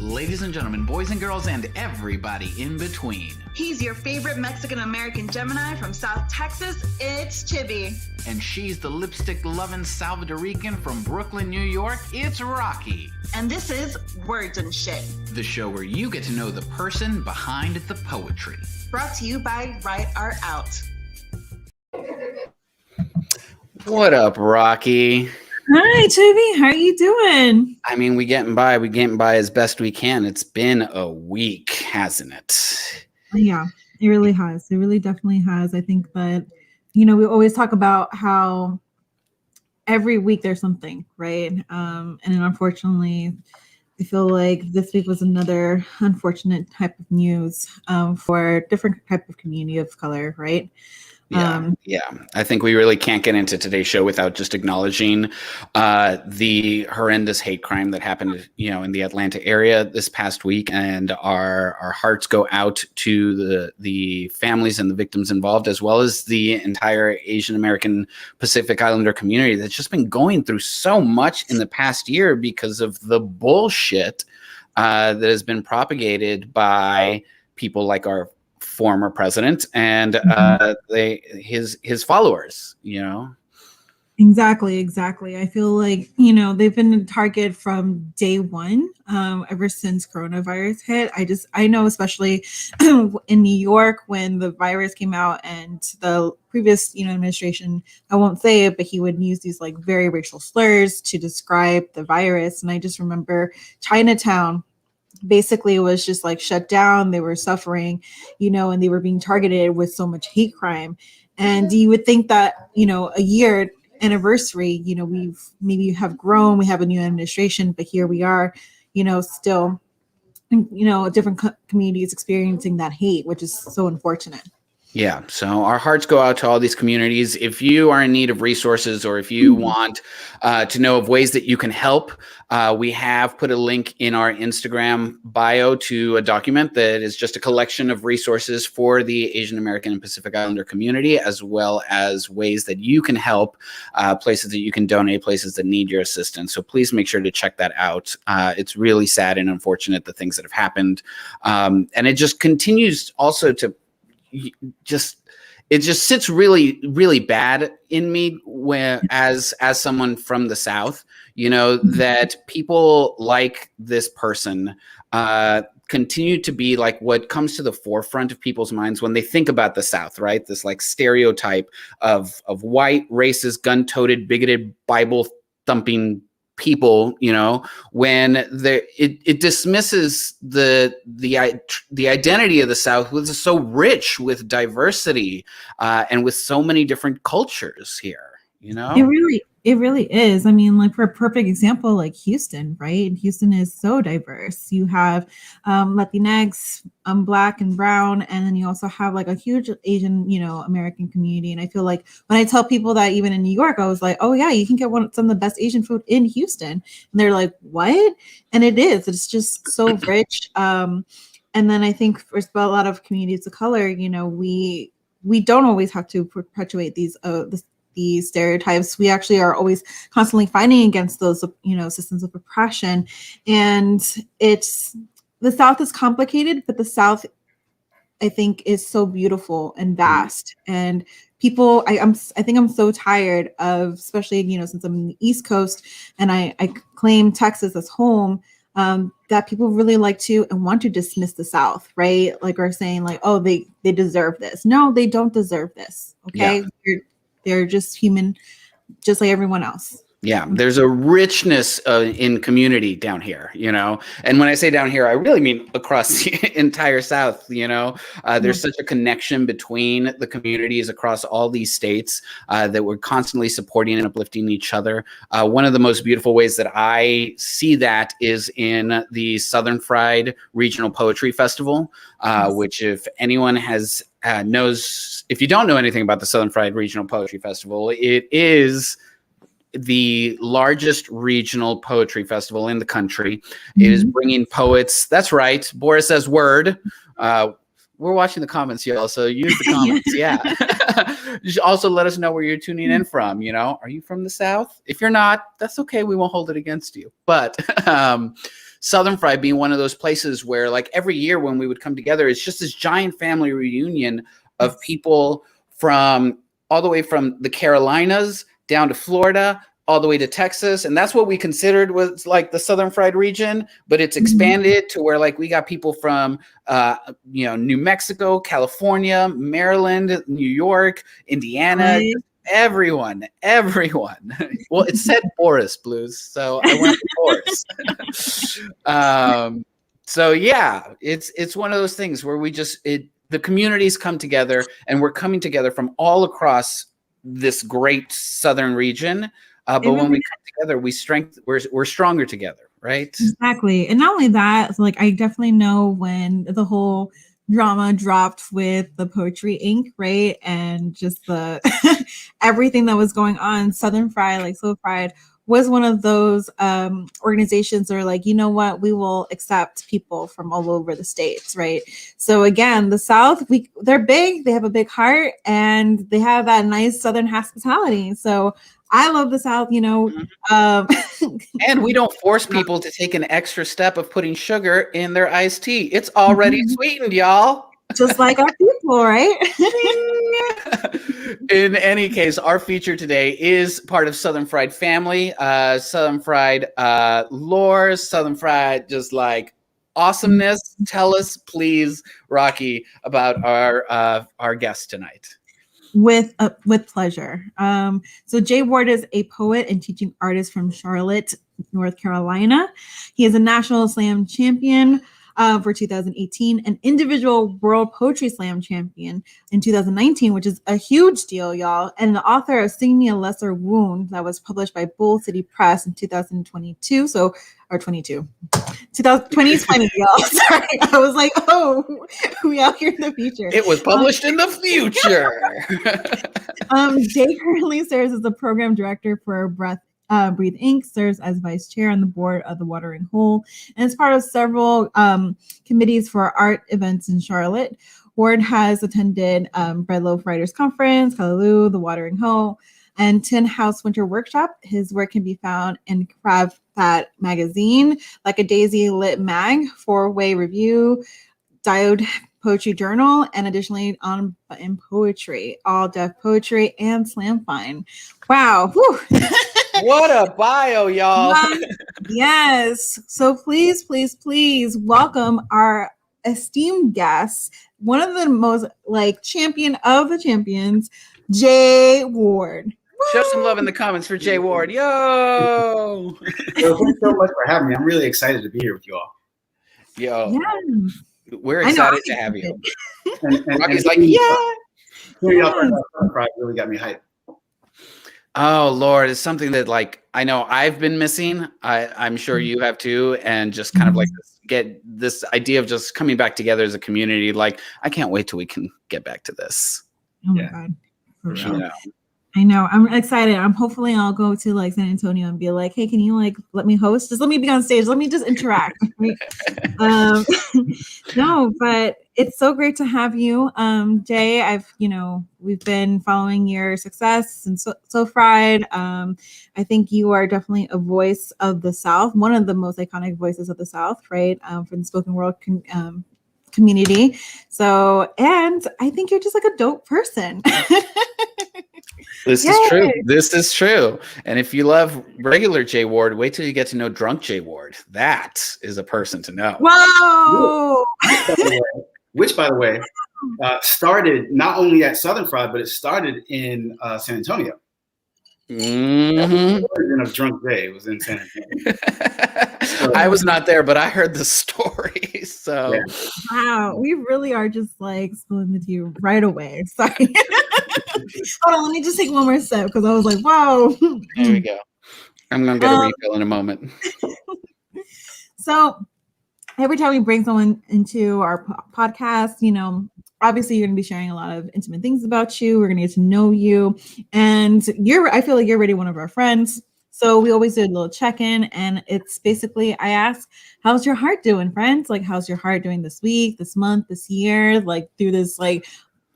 ladies and gentlemen, boys and girls, and everybody in between. He's your favorite Mexican-American Gemini from South Texas. It's Chibbi. And she's the lipstick-loving Salvadorican from Brooklyn, New York. It's Raqui. And this is Words and Shit, the show where you get to know the person behind the poetry. Brought to you by Write Art Out. What up, Raqui? Hi, Chibbi. How are you doing? I mean, we getting by as best we can. It's been a week, hasn't it? Yeah, it really has. It really definitely has. I think that, we always talk about how every week there's something, right? And then unfortunately, I feel like this week was another unfortunate type of news for a different type of community of color, right? Yeah. I think we really can't get into today's show without just acknowledging the horrendous hate crime that happened, in the Atlanta area this past week, and our hearts go out to the families and the victims involved, as well as the entire Asian American Pacific Islander community that's just been going through so much in the past year because of the bullshit that has been propagated by people like our former president and his followers, Exactly. I feel like, they've been a target from day one, ever since coronavirus hit. I know, especially in New York, when the virus came out and the previous, administration, I won't say it, but he would use these like very racial slurs to describe the virus. And I just remember Chinatown basically was just like shut down. They were suffering, and they were being targeted with so much hate crime. And you would think that, a year anniversary, we've maybe have grown, we have a new administration, but here we are, still, different communities experiencing that hate, which is so unfortunate. Yeah, so our hearts go out to all these communities. If you are in need of resources, or if you want to know of ways that you can help, we have put a link in our Instagram bio to a document that is just a collection of resources for the Asian American and Pacific Islander community, as well as ways that you can help, places that you can donate, places that need your assistance. So please make sure to check that out. It's really sad and unfortunate, the things that have happened. And it just continues also to it just sits really, really bad in me as someone from the South, that people like this person continue to be like what comes to the forefront of people's minds when they think about the South, right? This like stereotype of white, racist, gun-toted, bigoted, Bible-thumping people, when it dismisses the identity of the South, which is so rich with diversity and with so many different cultures here. It really is. I mean, like, for a perfect example, like Houston, right? Houston is so diverse. You have Latinx, Black and brown, and then you also have like a huge Asian, American community. And I feel like when I tell people that even in New York, I was like, oh yeah, you can get some of the best Asian food in Houston. And they're like, what? And it is. It's just so rich. And then I think for a lot of communities of color, we don't always have to perpetuate these stereotypes. We actually are always constantly fighting against those, systems of oppression. And the South is complicated, but the South, I think, is so beautiful and vast. And people, I think I'm so tired of, especially, since I'm in the East Coast and I claim Texas as home, that people really like to and want to dismiss the South, right? Like, we're saying like, oh, they deserve this. No, they don't deserve this. Okay. Yeah. They're just human, just like everyone else. Yeah, there's a richness in community down here, and when I say down here, I really mean across the entire South. There's such a connection between the communities across all these states that we're constantly supporting and uplifting each other. One of the most beautiful ways that I see that is in the Southern Fried Regional Poetry Festival, which, if anyone knows, if you don't know anything about the Southern Fried Regional Poetry Festival, it is the largest regional poetry festival in the country. It is bringing poets. That's right. Boris says word. We're watching the comments, y'all. So use the comments. Yeah. You should also let us know where you're tuning in from. You know, are you from the South? If you're not, that's okay. We won't hold it against you. But Southern Fried being one of those places where, like, every year when we would come together, it's just this giant family reunion of people from all the way from the Carolinas down to Florida, all the way to Texas. And that's what we considered was like the Southern Fried region, but it's expanded to where, like, we got people from, New Mexico, California, Maryland, New York, Indiana, everyone. Well, it said Boris Blues, so I went with Boris. So yeah, it's one of those things where the communities come together, and we're coming together from all across this great Southern region. But when we come together, we're stronger together, right? Exactly. And not only that, like, I definitely know when the whole drama dropped with the BreatheInk, right? And just the everything that was going on, Southern Fried, like Soul Fried, was one of those organizations that are like, you know what, we will accept people from all over the states, right? So again, the South, they're big, they have a big heart, and they have that nice Southern hospitality. So I love the South, you know. And we don't force people to take an extra step of putting sugar in their iced tea. It's already sweetened, y'all. Just like our people, right? In any case, our feature today is part of Southern Fried family, Southern Fried lore, Southern Fried just like awesomeness. Tell us, please, Raqui, about our guest tonight. With pleasure. So Jay Ward is a poet and teaching artist from Charlotte, North Carolina. He is a national slam champion for 2018, an individual world poetry slam champion in 2019, which is a huge deal, y'all, and the author of Sing Me a Lesser Wound that was published by Bull City Press in 2022. 2020, y'all. Sorry, I was like, oh, we out here in the future. It was published in the future. Jay currently serves as the program director for BreatheInk, serves as vice chair on the board of the Watering Hole, and is part of several committees for art events in Charlotte. Ward has attended Breadloaf Writers Conference, Callaloo, the Watering Hole, and Tin House Winter Workshop. His work can be found in Crabfat Magazine, Lackadaisy Lit Mag, 4-Way Review, Diode Poetry Journal, and additionally on in Poetry, All Deaf Poetry, and Slam Fine. Wow. What a bio, y'all. Yes. So please welcome our esteemed guest, one of the most champion of the champions, Jay Ward. Show some love in the comments for Jay Ward. Yo! Thanks so much for having me. I'm really excited to be here with you all. Yo. Yeah. We're excited to have you. And Rocky's like, yeah. Hearing y'all talk about Pride really got me hyped. Oh, Lord. It's something that, like, I know I've been missing. I'm sure you have too. And just kind of like get this idea of just coming back together as a community. Like, I can't wait till we can get back to this. Oh my God. For real. You know. I know. I'm excited. Hopefully I'll go to San Antonio and be like, hey, can you let me host? Just let me be on stage. Let me just interact. Right? No, but it's so great to have you. Jay, we've been following your success and so fried. I think you are definitely a voice of the South, one of the most iconic voices of the South, right? For the spoken word community. So, and I think you're just like a dope person. This is true. This is true. And if you love regular Jay Ward, wait till you get to know drunk Jay Ward. That is a person to know. Whoa! Which, by the way, started not only at Southern Fried, but it started in San Antonio. Mm-hmm. The origin of Drunk Jay was in San Antonio. I was not there, but I heard the story. So wow, we really are just spilling the tea right away. Sorry. Hold on, let me just take one more sip because I was like, wow. There we go. I'm gonna get a refill in a moment. So every time we bring someone into our podcast, obviously you're going to be sharing a lot of intimate things about you. We're going to get to know you, and I feel like you're already one of our friends. So we always do a little check-in, and it's basically I ask, how's your heart doing, friends? Like, how's your heart doing this week, this month, this year, like through this like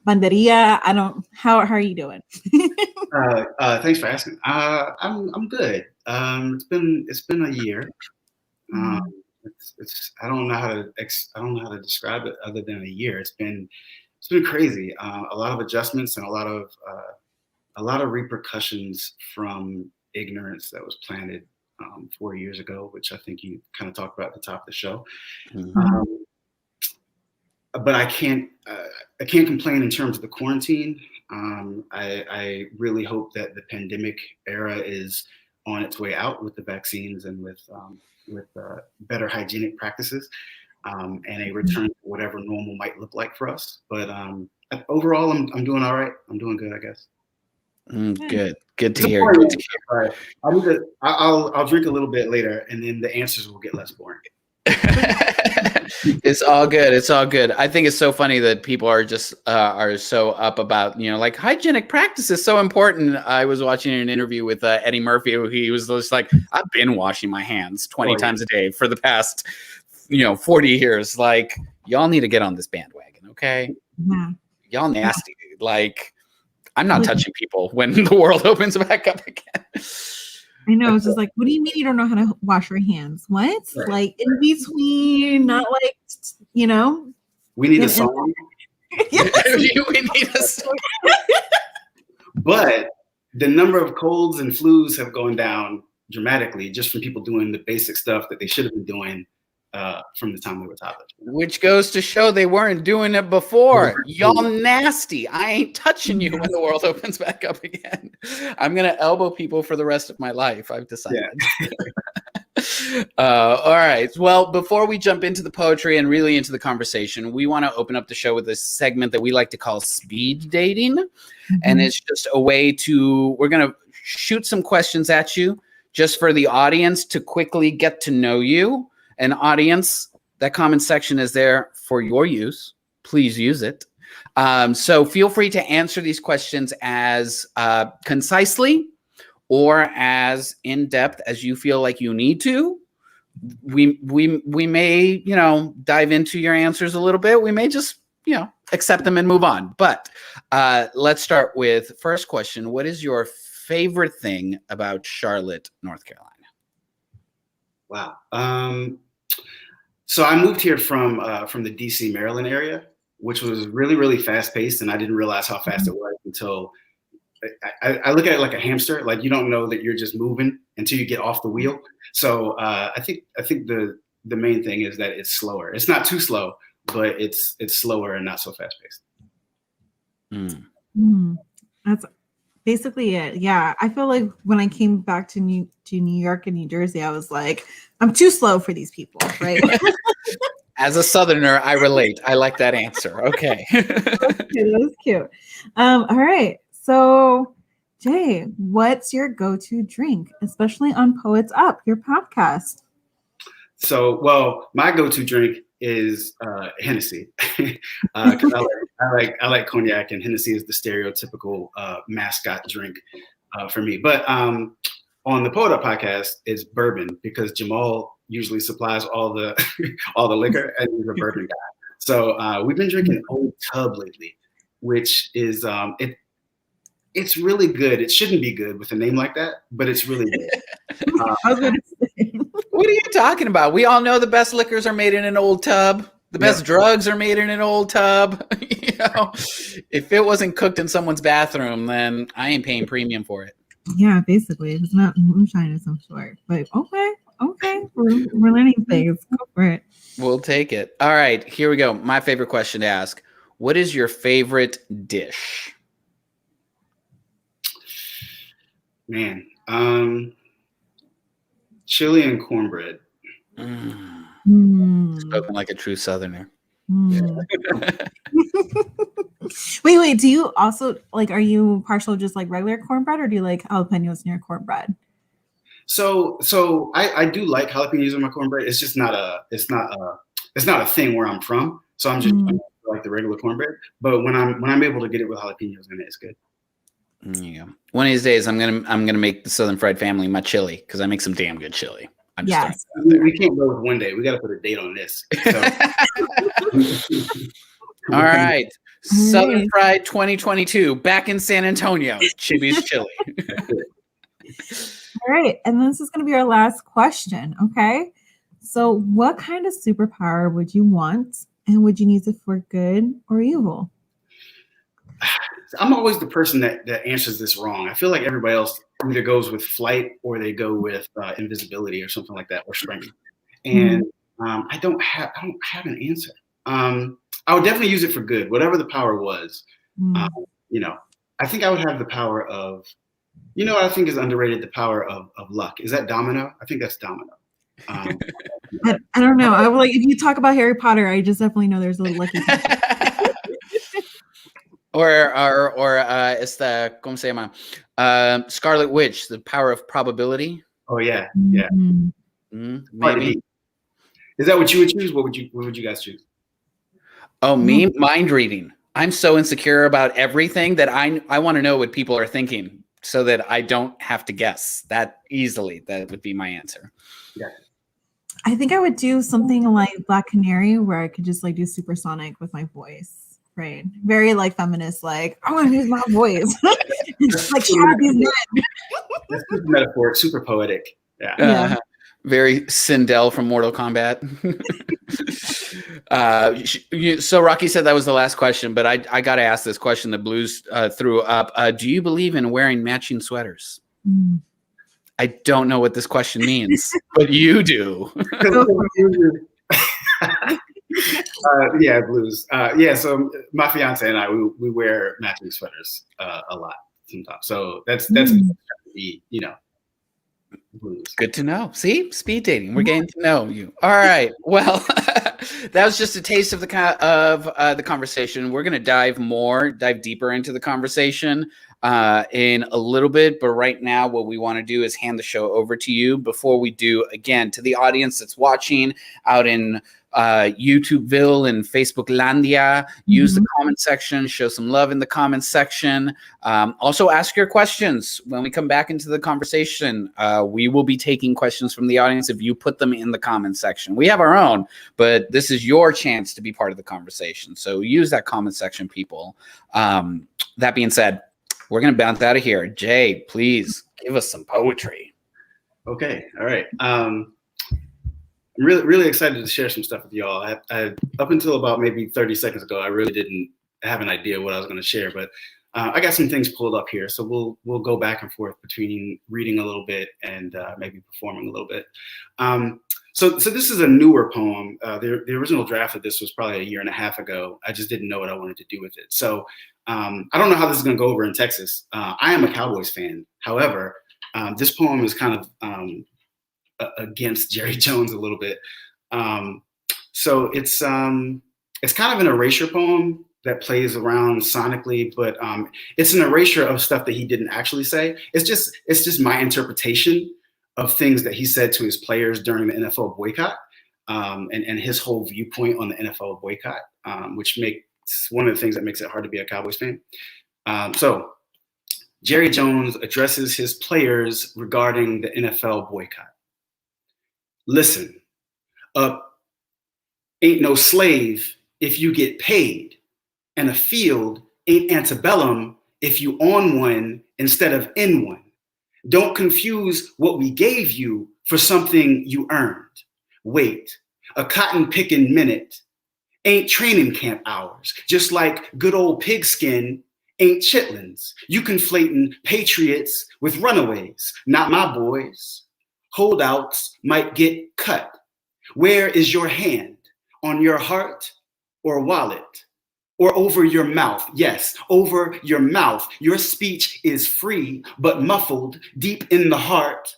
banderia? How are you doing? Thanks for asking. I'm good. It's been a year. I don't know how to describe it other than a year. It's been crazy. A lot of adjustments and a lot of repercussions from ignorance that was planted 4 years ago, which I think you kind of talked about at the top of the show. But I can't complain in terms of the quarantine. I really hope that the pandemic era is on its way out with the vaccines and with better hygienic practices and a return to whatever normal might look like for us. But overall, I'm doing all right. I'm doing good, I guess. Good to hear. Good to hear. I'll drink a little bit later, and then the answers will get less boring. It's all good. It's all good. I think it's so funny that people are just are so up about, like hygienic practice is so important. I was watching an interview with Eddie Murphy. He was just like, I've been washing my hands 20 times a day for the past, 40 years. Like, y'all need to get on this bandwagon. Okay. Yeah. Y'all nasty. Like, I'm not touching people when the world opens back up again. I know. It's just like, what do you mean you don't know how to wash your hands? What? Right. Like in between, not like, We need a song. We need a song. But the number of colds and flus have gone down dramatically just from people doing the basic stuff that they should have been doing from the time they were toddlers. Which goes to show they weren't doing it before. Y'all nasty. I ain't touching you when the world opens back up again. I'm going to elbow people for the rest of my life, I've decided. Yeah. All right. Well, before we jump into the poetry and really into the conversation, we want to open up the show with this segment that we like to call speed dating. Mm-hmm. And it's just a way we're going to shoot some questions at you just for the audience to quickly get to know you. An audience, that comment section is there for your use. Please use it. So feel free to answer these questions as concisely or as in depth as you feel like you need to. We may, dive into your answers a little bit. We may just, accept them and move on. But let's start with first question. What is your favorite thing about Charlotte, North Carolina? Wow. So I moved here from the DC, Maryland area, which was really, really fast paced. And I didn't realize how fast it was until I look at it like a hamster. Like, you don't know that you're just moving until you get off the wheel. So I think the main thing is that it's slower. It's not too slow, but it's slower and not so fast paced. That's basically it. Yeah. I feel like when I came back to New York and New Jersey, I was like, I'm too slow for these people, right? As a Southerner, I relate. I like that answer. Okay. That was cute. All right. So, Jay, what's your go-to drink, especially on Poets Up, your podcast? So, well, my go-to drink is Hennessy. 'Cause I like cognac, and Hennessy is the stereotypical mascot drink for me. But on the Poet Up podcast, it's bourbon, because Jamal usually supplies all the liquor, and he's a bourbon guy. So we've been drinking Old Tub lately, which is it's really good. It shouldn't be good with a name like that, but it's really good. I was going to say. What are you talking about? We all know the best liquors are made in an old tub. The best drugs are made in an old tub. If it wasn't cooked in someone's bathroom, then I ain't paying premium for it. Yeah, basically, it's not moonshine of some sort. But okay, we're learning things. Go for it. We'll take it. All right, here we go. My favorite question to ask: what is your favorite dish? Man, chili and cornbread. Spoken like a true Southerner. Wait. Do you also are you partial just like regular cornbread, or do you like jalapenos in your cornbread? So I do like jalapenos in my cornbread. It's just not a thing where I'm from. So I'm just like the regular cornbread. But when I'm able to get it with jalapenos in it, it's good. Yeah. One of these days, I'm gonna make the Southern Fried Family my chili because I make some damn good chili. I'm just Yes. throwing it out there. We can't go with one day. We got to put a date on this. So. All right. Southern Fried 2022 back in San Antonio. Chibby's chili. All right. And this is going to be our last question. Okay. So, what kind of superpower would you want, and would you use it for good or evil? I'm always the person that answers this wrong. I feel like everybody else either goes with flight or they go with invisibility or something like that, or strength. And I don't have an answer. I would definitely use it for good, whatever the power was. You know, I think I would have the power of, you know, what I think is underrated, the power of luck. Is that domino? I think that's domino. I don't know. I would, like, if you talk about Harry Potter, I just definitely know there's a lucky. Or it's the ¿cómo se llama? Scarlet Witch, the power of probability. Oh yeah, yeah. Maybe. Is that what you would choose? What would you guys choose? Oh, me? Mind reading. I'm so insecure about everything that I want to know what people are thinking so that I don't have to guess that easily. That would be my answer. Yeah. I think I would do something like Black Canary, where I could just like do supersonic with my voice, right? Very like feminist, like I want to use my voice, like shout these men. That's super metaphoric, super poetic. Yeah. Yeah. Very Sindel from Mortal Kombat. So Rocky said that was the last question, but I got to ask this question. The Blues threw up. Do you believe in wearing matching sweaters? I don't know what this question means, but you do. Yeah, Blues. Yeah, so my fiance and I, we wear matching sweaters a lot sometimes. So that's you know, Blues. Good to know. See, speed dating. We're getting to know you. All right. Well, that was just a taste of the conversation. We're going to dive deeper into the conversation in a little bit. But right now, what we want to do is hand the show over to you. Before we do, again, to the audience that's watching out in YouTubeville and Facebooklandia, use the comment section, show some love in the comment section. Also ask your questions when we come back into the conversation. We will be taking questions from the audience if you put them in the comment section. We have our own, but this is your chance to be part of the conversation. So use that comment section, people. That being said, we're going to bounce out of here. Jay, please give us some poetry. Okay. All right. I'm really excited to share some stuff with y'all. I up until about maybe 30 seconds ago, I really didn't have an idea what I was going to share, but I got some things pulled up here. So we'll go back and forth between reading a little bit and maybe performing a little bit. So this is a newer poem. The original draft of this was probably 1.5 years ago. I just didn't know what I wanted to do with it. So I don't know how this is going to go over in Texas. I am a Cowboys fan. However, this poem is kind of against Jerry Jones a little bit. So it's kind of an erasure poem that plays around sonically, but it's an erasure of stuff that he didn't actually say. It's just my interpretation of things that he said to his players during the NFL boycott, and his whole viewpoint on the NFL boycott, which makes one of the things that makes it hard to be a Cowboys fan. So Jerry Jones addresses his players regarding the NFL boycott. Listen, ain't no slave if you get paid, and a field ain't antebellum if you on one instead of in one. Don't confuse what we gave you for something you earned. Wait, a cotton picking minute ain't training camp hours, just like good old pigskin ain't chitlins. You conflating patriots with runaways, not my boys. Holdouts might get cut. Where is your hand? On your heart or wallet? Or over your mouth? Yes, over your mouth. Your speech is free, but muffled deep in the heart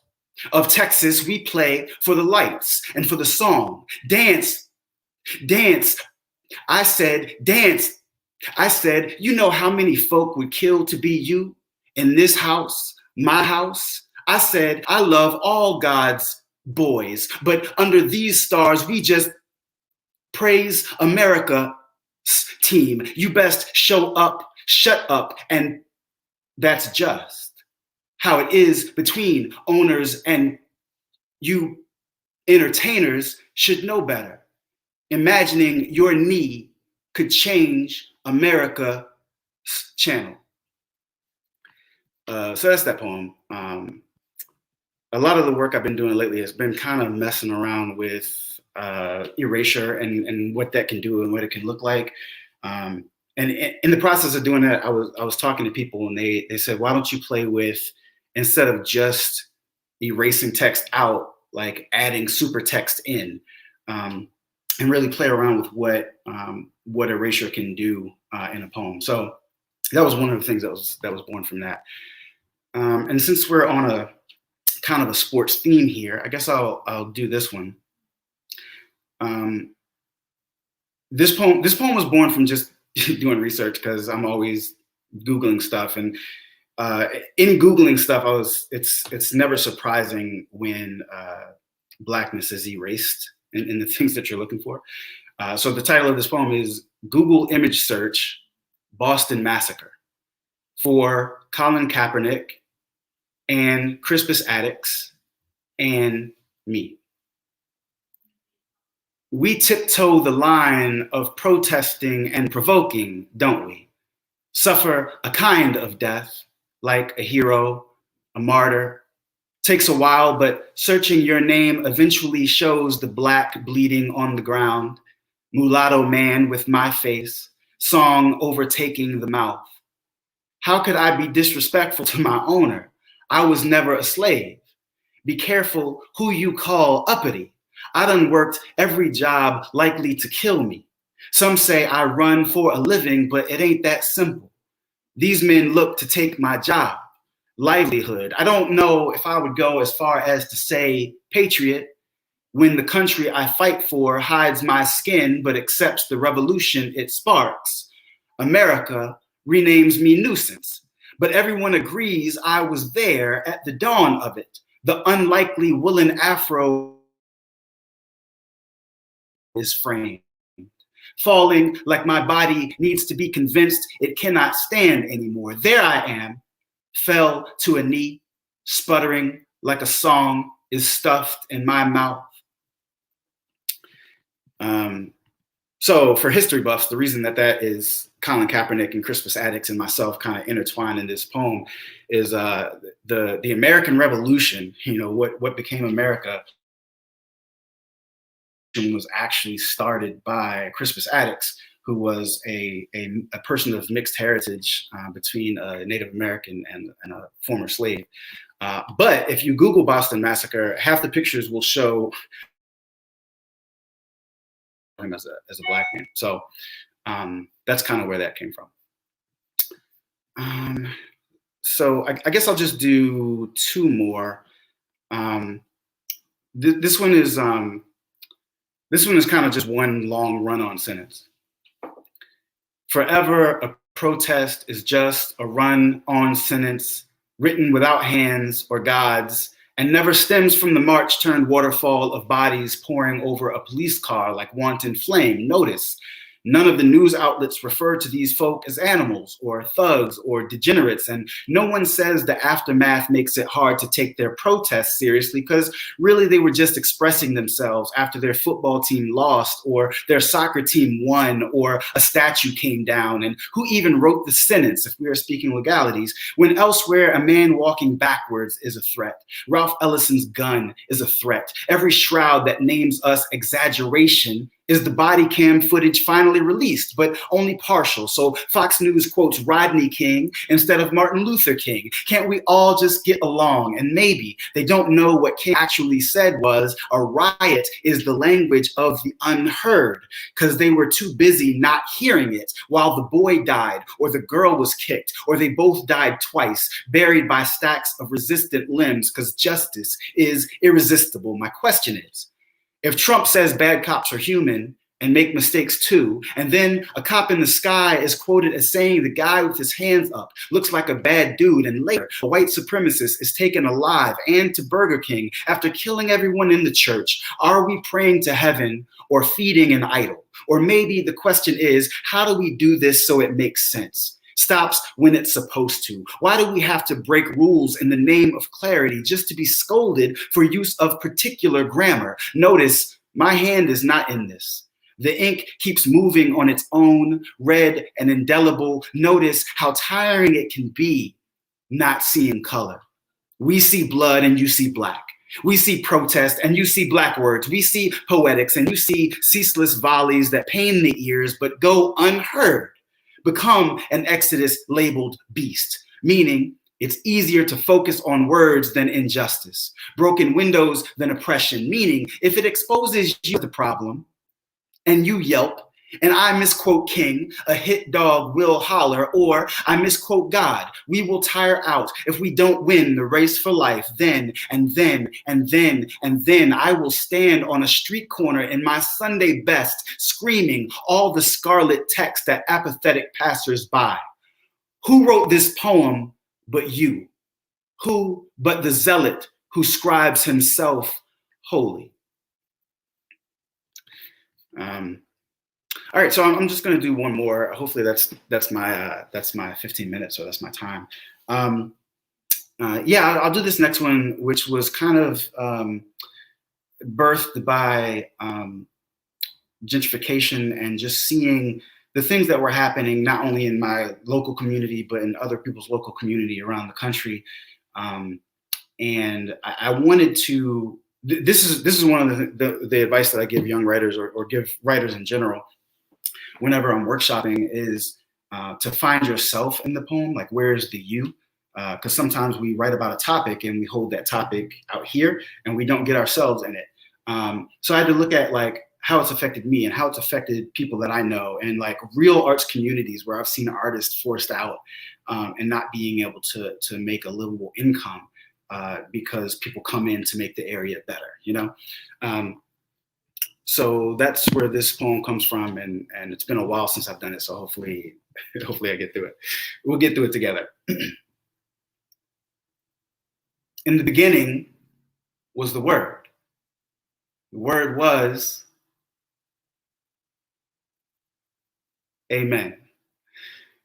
of Texas. We play for the lights and for the song. Dance, dance. I said, dance. I said, you know how many folk would kill to be you in this house, my house? I said, I love all God's boys, but under these stars, we just praise America's team. You best show up, shut up, and that's just. How it is between owners and you entertainers should know better. Imagining your knee could change America's channel. So that's that poem. A lot of the work I've been doing lately has been kind of messing around with erasure and what that can do and what it can look like. And in the process of doing that, I was talking to people, and they said, why don't you play with, instead of just erasing text out, like adding super text in, and really play around with what erasure can do in a poem. So that was one of the things that was born from that. And since we're on a kind of a sports theme here, I guess I'll do this one. This poem was born from just doing research, because I'm always Googling stuff, and in Googling stuff, it's never surprising when Blackness is erased in the things that you're looking for. So the title of this poem is Google Image Search Boston Massacre for Colin Kaepernick and Crispus Attucks and me. We tiptoe the line of protesting and provoking, don't we? Suffer a kind of death, like a hero, a martyr. Takes a while, but searching your name eventually shows the black bleeding on the ground. Mulatto man with my face, song overtaking the mouth. How could I be disrespectful to my owner? I was never a slave. Be careful who you call uppity. I done worked every job likely to kill me. Some say I run for a living, but it ain't that simple. These men look to take my job, livelihood. I don't know if I would go as far as to say patriot when the country I fight for hides my skin but accepts the revolution it sparks. America renames me nuisance, but everyone agrees I was there at the dawn of it. The unlikely woolen afro is framed, falling like my body needs to be convinced it cannot stand anymore. There I am, fell to a knee, sputtering like a song is stuffed in my mouth. So for history buffs, the reason that is Colin Kaepernick and Crispus Attucks and myself kind of intertwined in this poem is the American Revolution, what became America, was actually started by Crispus Attucks, who was a person of mixed heritage between a Native American and a former slave. But if you Google Boston Massacre, half the pictures will show him as a black man. So that's kind of where that came from. So I guess I'll just do two more. This one is kind of just one long run-on sentence. Forever a protest is just a run-on sentence written without hands or gods, and never stems from the march-turned waterfall of bodies pouring over a police car like wanton flame. Notice, none of the news outlets refer to these folk as animals or thugs or degenerates, and no one says the aftermath makes it hard to take their protests seriously, because really they were just expressing themselves after their football team lost or their soccer team won or a statue came down. And who even wrote the sentence, if we are speaking legalities, when elsewhere a man walking backwards is a threat? Ralph Ellison's gun is a threat. Every shroud that names us exaggeration is the body cam footage finally released, but only partial. So Fox News quotes Rodney King instead of Martin Luther King. Can't we all just get along? And maybe they don't know what King actually said was a riot is the language of the unheard, because they were too busy not hearing it while the boy died or the girl was kicked or they both died twice, buried by stacks of resistant limbs, because justice is irresistible. My question is, if Trump says bad cops are human and make mistakes too, and then a cop in the sky is quoted as saying the guy with his hands up looks like a bad dude, and later a white supremacist is taken alive and to Burger King after killing everyone in the church, are we praying to heaven or feeding an idol? Or maybe the question is, how do we do this so it makes sense? stops when it's supposed to? Why do we have to break rules in the name of clarity just to be scolded for use of particular grammar? Notice my hand is not in this. The ink keeps moving on its own, red and indelible. Notice how tiring it can be not seeing color. We see blood and you see black. We see protest and you see black words. We see poetics and you see ceaseless volleys that pain the ears but go unheard. Become an Exodus labeled beast, meaning it's easier to focus on words than injustice, broken windows than oppression, meaning if it exposes you the problem and you yelp, and I misquote King, a hit dog will holler, or I misquote God, we will tire out if we don't win the race for life. Then and then and then and then I will stand on a street corner in my Sunday best, screaming all the scarlet text at apathetic passersby. Who wrote this poem but you? Who but the zealot who scribes himself holy? All right, so I'm just going to do one more. Hopefully that's my 15 minutes, or that's my time. Yeah, I'll do this next one, which was kind of birthed by gentrification and just seeing the things that were happening not only in my local community but in other people's local community around the country. And I wanted to. This is one of the advice that I give young writers or give writers in general whenever I'm workshopping is to find yourself in the poem. Like, where's the you? Because sometimes we write about a topic and we hold that topic out here and we don't get ourselves in it. So I had to look at like how it's affected me and how it's affected people that I know, and like real arts communities where I've seen artists forced out and not being able to make a livable income because people come in to make the area better, you know? So that's where this poem comes from, and it's been a while since I've done it, so hopefully I get through it. We'll get through it together. In the beginning was the Word. The Word was Amen.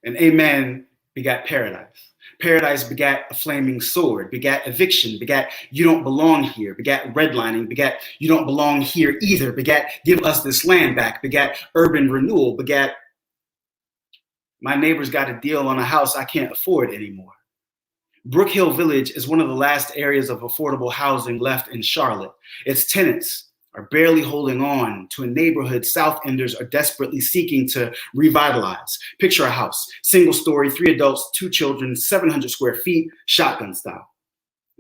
And Amen begat paradise. Paradise begat a flaming sword, begat eviction, begat you don't belong here, begat redlining, begat you don't belong here either, begat give us this land back, begat urban renewal, begat my neighbor's got a deal on a house I can't afford anymore. Brook Hill Village is one of the last areas of affordable housing left in Charlotte. Its tenants are barely holding on to a neighborhood South Enders are desperately seeking to revitalize. Picture a house, single story, 3 adults, 2 children, 700 square feet, shotgun style.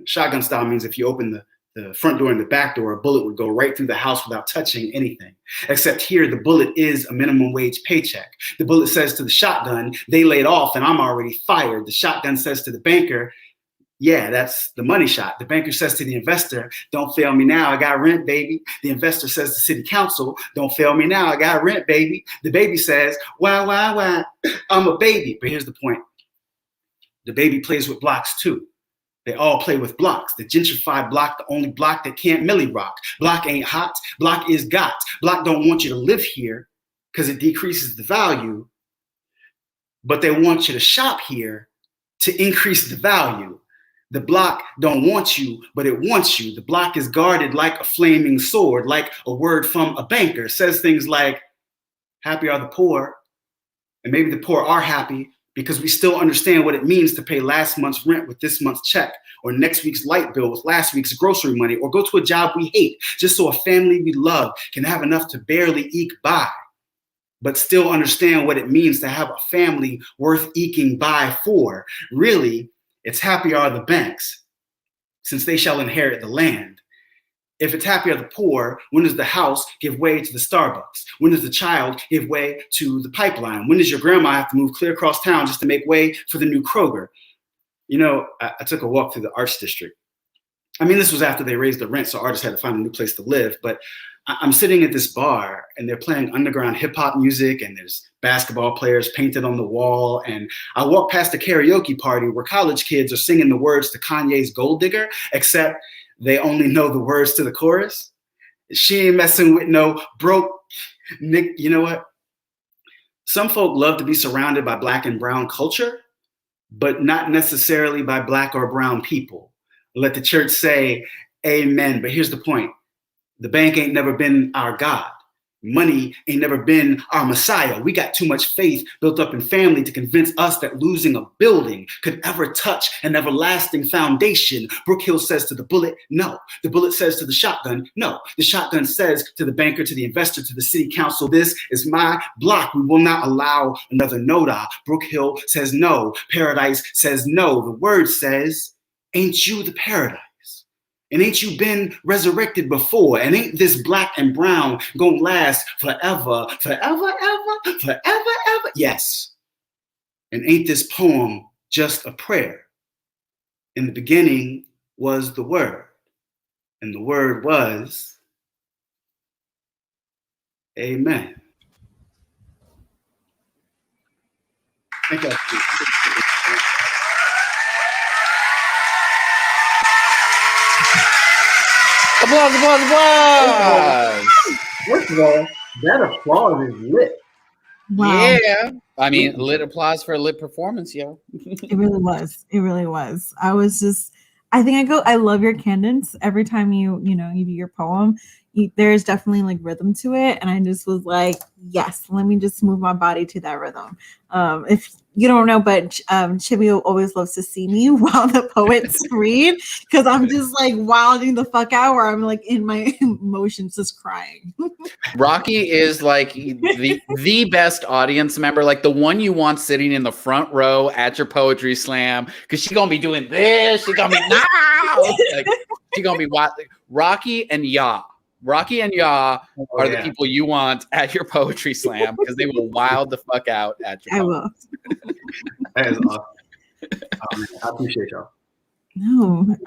Shotgun style means if you open the front door and the back door, a bullet would go right through the house without touching anything. Except here, the bullet is a minimum wage paycheck. The bullet says to the shotgun, they laid off and I'm already fired. The shotgun says to the banker, yeah, that's the money shot. The banker says to the investor, don't fail me now, I got rent, baby. The investor says to city council, don't fail me now, I got rent, baby. The baby says, why, I'm a baby. But here's the point. The baby plays with blocks too. They all play with blocks. The gentrified block, the only block that can't milli rock. Block ain't hot, block is got. Block don't want you to live here because it decreases the value, but they want you to shop here to increase the value. The block don't want you, but it wants you. The block is guarded like a flaming sword, like a word from a banker. It says things like, happy are the poor. And maybe the poor are happy because we still understand what it means to pay last month's rent with this month's check, or next week's light bill with last week's grocery money, or go to a job we hate just so a family we love can have enough to barely eke by, but still understand what it means to have a family worth eking by for. Really, it's happy are the banks, since they shall inherit the land. If it's happy are the poor, when does the house give way to the Starbucks? When does the child give way to the pipeline? When does your grandma have to move clear across town just to make way for the new Kroger? You know, I took a walk through the arts district. I mean, this was after they raised the rent, so artists had to find a new place to live. But I'm sitting at this bar and they're playing underground hip hop music and there's basketball players painted on the wall. And I walk past a karaoke party where college kids are singing the words to Kanye's Gold Digger, except they only know the words to the chorus. She ain't messing with no broke Nick. You know what? some folk love to be surrounded by Black and brown culture, but not necessarily by Black or brown people. Let the church say amen. But here's the point. The bank ain't never been our God. Money ain't never been our Messiah. We got too much faith built up in family to convince us that losing a building could ever touch an everlasting foundation. Brook Hill says to the bullet, no. The bullet says to the shotgun, no. The shotgun says to the banker, to the investor, to the city council, this is my block. We will not allow another Noda. Brook Hill says no. Paradise says no. The word says, ain't you the paradise? And ain't you been resurrected before? And ain't this Black and brown gonna last forever, forever, ever, forever, ever? Yes. And ain't this poem just a prayer? In the beginning was the Word, and the Word was amen. Thank you. Applause, applause, applause. First of all, that applause is lit. Wow. Yeah. I mean, lit applause for a lit performance, yo. It really was. It really was. I love your cadence every time you do your poem. There's definitely like rhythm to it. And I just was like, yes, let me just move my body to that rhythm. If you don't know, but Chibbi always loves to see me while the poets read, because I'm just like wilding the fuck out where I'm like in my emotions just crying. Raqui is like the best audience member, like the one you want sitting in the front row at your poetry slam, because she's gonna be doing this, she's gonna be like, she's gonna be Raqui and Ya. Raqui and Ya are the people you want at your poetry slam, because they will wild the fuck out at your poem. That is awesome. I appreciate y'all. No,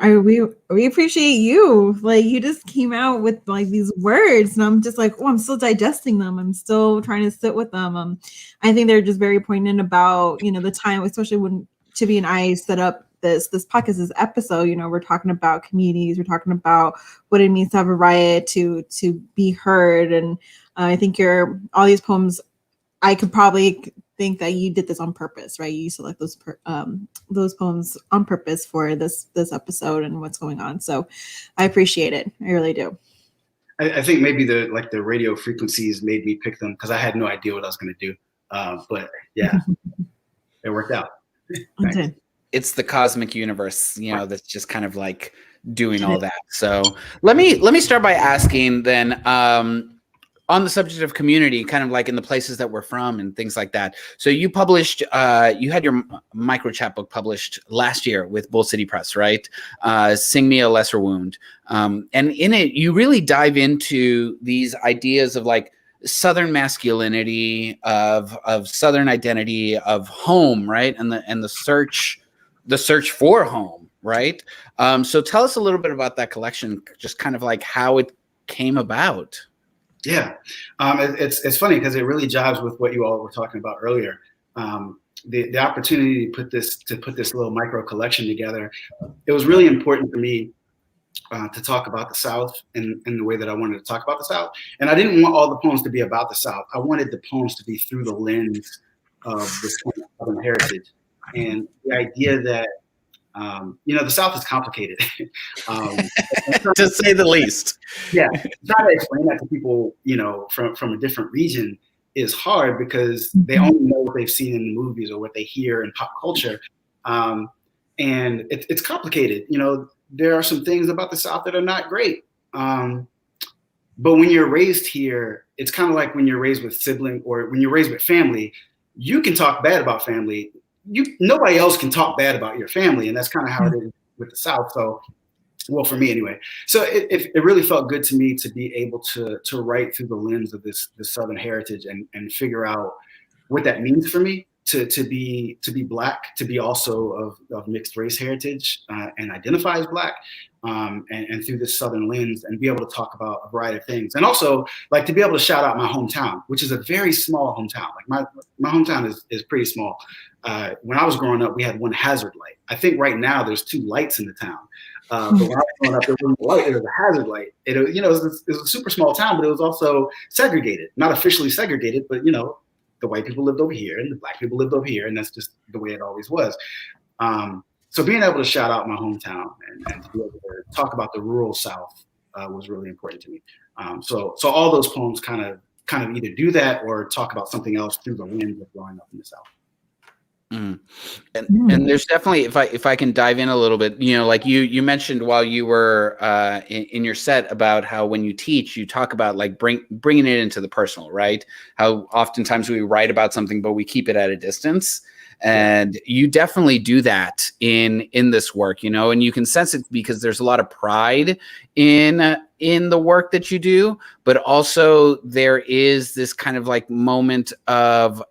we appreciate you. Like, you just came out with like these words, and I'm just like, oh, I'm still digesting them. I'm still trying to sit with them. I think they're just very poignant about the time, especially when Chibbi and I set up this podcast, this episode. We're talking about communities. We're talking about what it means to have a riot, to be heard, and I think all these poems. I could probably think that you did this on purpose, right? You select those poems on purpose for this episode and what's going on. So I appreciate it. I really do. I think maybe the radio frequencies made me pick them because I had no idea what I was going to do. But yeah, it worked out. Okay. It's the cosmic universe, that's just kind of like doing all that. So let me start by asking then, on the subject of community, kind of like in the places that we're from and things like that. So you published, you had your micro chapbook published last year with Bull City Press, right? Sing Me a Lesser Wound. And in it, you really dive into these ideas of like Southern masculinity, of Southern identity, of home, right? And the search for home, right? So tell us a little bit about that collection, just kind of like how it came about. Yeah, it's funny because it really jives with what you all were talking about earlier. The opportunity to put this little micro collection together, it was really important for me to talk about the South in the way that I wanted to talk about the South. And I didn't want all the poems to be about the South. I wanted the poems to be through the lens of this Southern heritage, and the idea that the South is complicated, to say the least. Yeah, trying to explain that to people, from a different region is hard because they only know what they've seen in the movies or what they hear in pop culture, and it's complicated. There are some things about the South that are not great, but when you're raised here, it's kind of like when you're raised with sibling or when you're raised with family. You can talk bad about family. Nobody else can talk bad about your family, and that's kind of how it is with the South. So, well, for me anyway. So it really felt good to me to be able to write through the lens of this Southern heritage and figure out what that means for me to be Black, to be also of mixed race heritage and identify as Black, and through this Southern lens, and be able to talk about a variety of things, and also like to be able to shout out my hometown, which is a very small hometown. Like my hometown is pretty small. When I was growing up, we had one hazard light. I think right now there's 2 lights in the town. But when I was growing up, there wasn't a light. There was a hazard light. It was a super small town, but it was also segregated. Not officially segregated, but the white people lived over here and the black people lived over here, and that's just the way it always was. So being able to shout out my hometown and to be able to talk about the rural South was really important to me. So all those poems kind of either do that or talk about something else through the lens of growing up in the South. And there's definitely, if I can dive in a little bit, like you mentioned while you were in your set about how when you teach, you talk about like bringing it into the personal, right? How oftentimes we write about something, but we keep it at a distance. And you definitely do that in this work, and you can sense it because there's a lot of pride in the work that you do, but also there is this kind of like moment of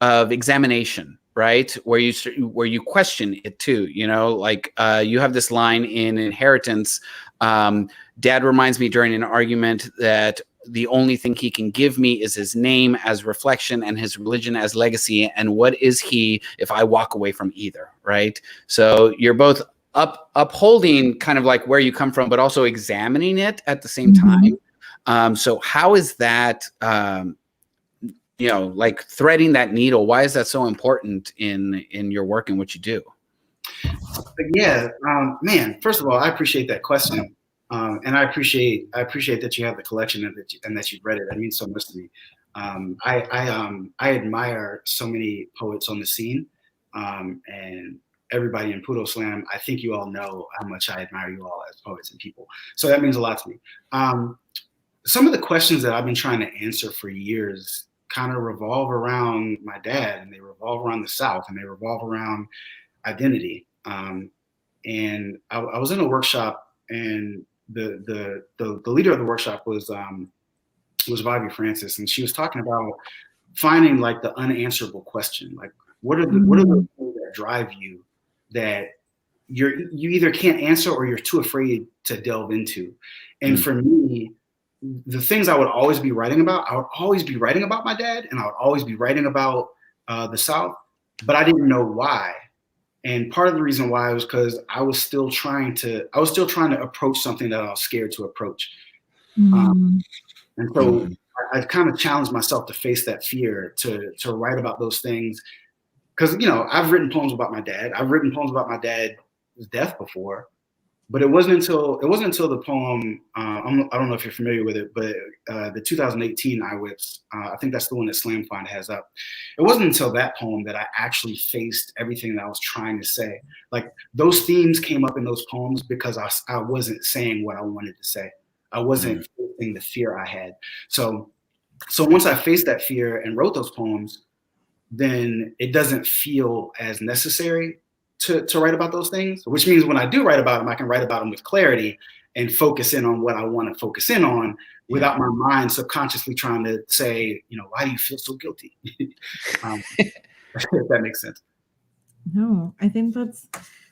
examination, right? Where you question it too, like you have this line in Inheritance. Dad reminds me during an argument that the only thing he can give me is his name as reflection and his religion as legacy. And what is he if I walk away from either, right? So you're both upholding kind of like where you come from, but also examining it at the same time. So how is that, like threading that needle? Why is that so important in your work and what you do? Yeah, man, first of all, I appreciate that question. And I appreciate that you have the collection and that you've read it. That means so much to me. I admire so many poets on the scene, and everybody in Poodle Slam. I think you all know how much I admire you all as poets and people. So that means a lot to me. Some of the questions that I've been trying to answer for years kind of revolve around my dad, and they revolve around the South, and they revolve around identity. And I was in a workshop, and the leader of the workshop was Vivi Francis, and she was talking about finding like the unanswerable question, like what are the things that drive you that you either can't answer or you're too afraid to delve into. And for me, the things I would always be writing about, I would always be writing about my dad, and I would always be writing about the South, but I didn't know why. And part of the reason why was because I was still trying to approach something that I was scared to approach. And so I kind of challenged myself to face that fear, to write about those things. Because, I've written poems about my dad. I've written poems about my dad's death before, but it wasn't until the poem, I don't know if you're familiar with it, but the 2018 iWhips, I think that's the one that Slam Fund has up. It wasn't until that poem that I actually faced everything that I was trying to say. Like those themes came up in those poems because I wasn't saying what I wanted to say. I wasn't facing the fear I had. So once I faced that fear and wrote those poems, then it doesn't feel as necessary to write about those things, which means when I do write about them, I can write about them with clarity and focus in on what I want to focus in on without my mind subconsciously trying to say, why do you feel so guilty? If that makes sense. No, I think that's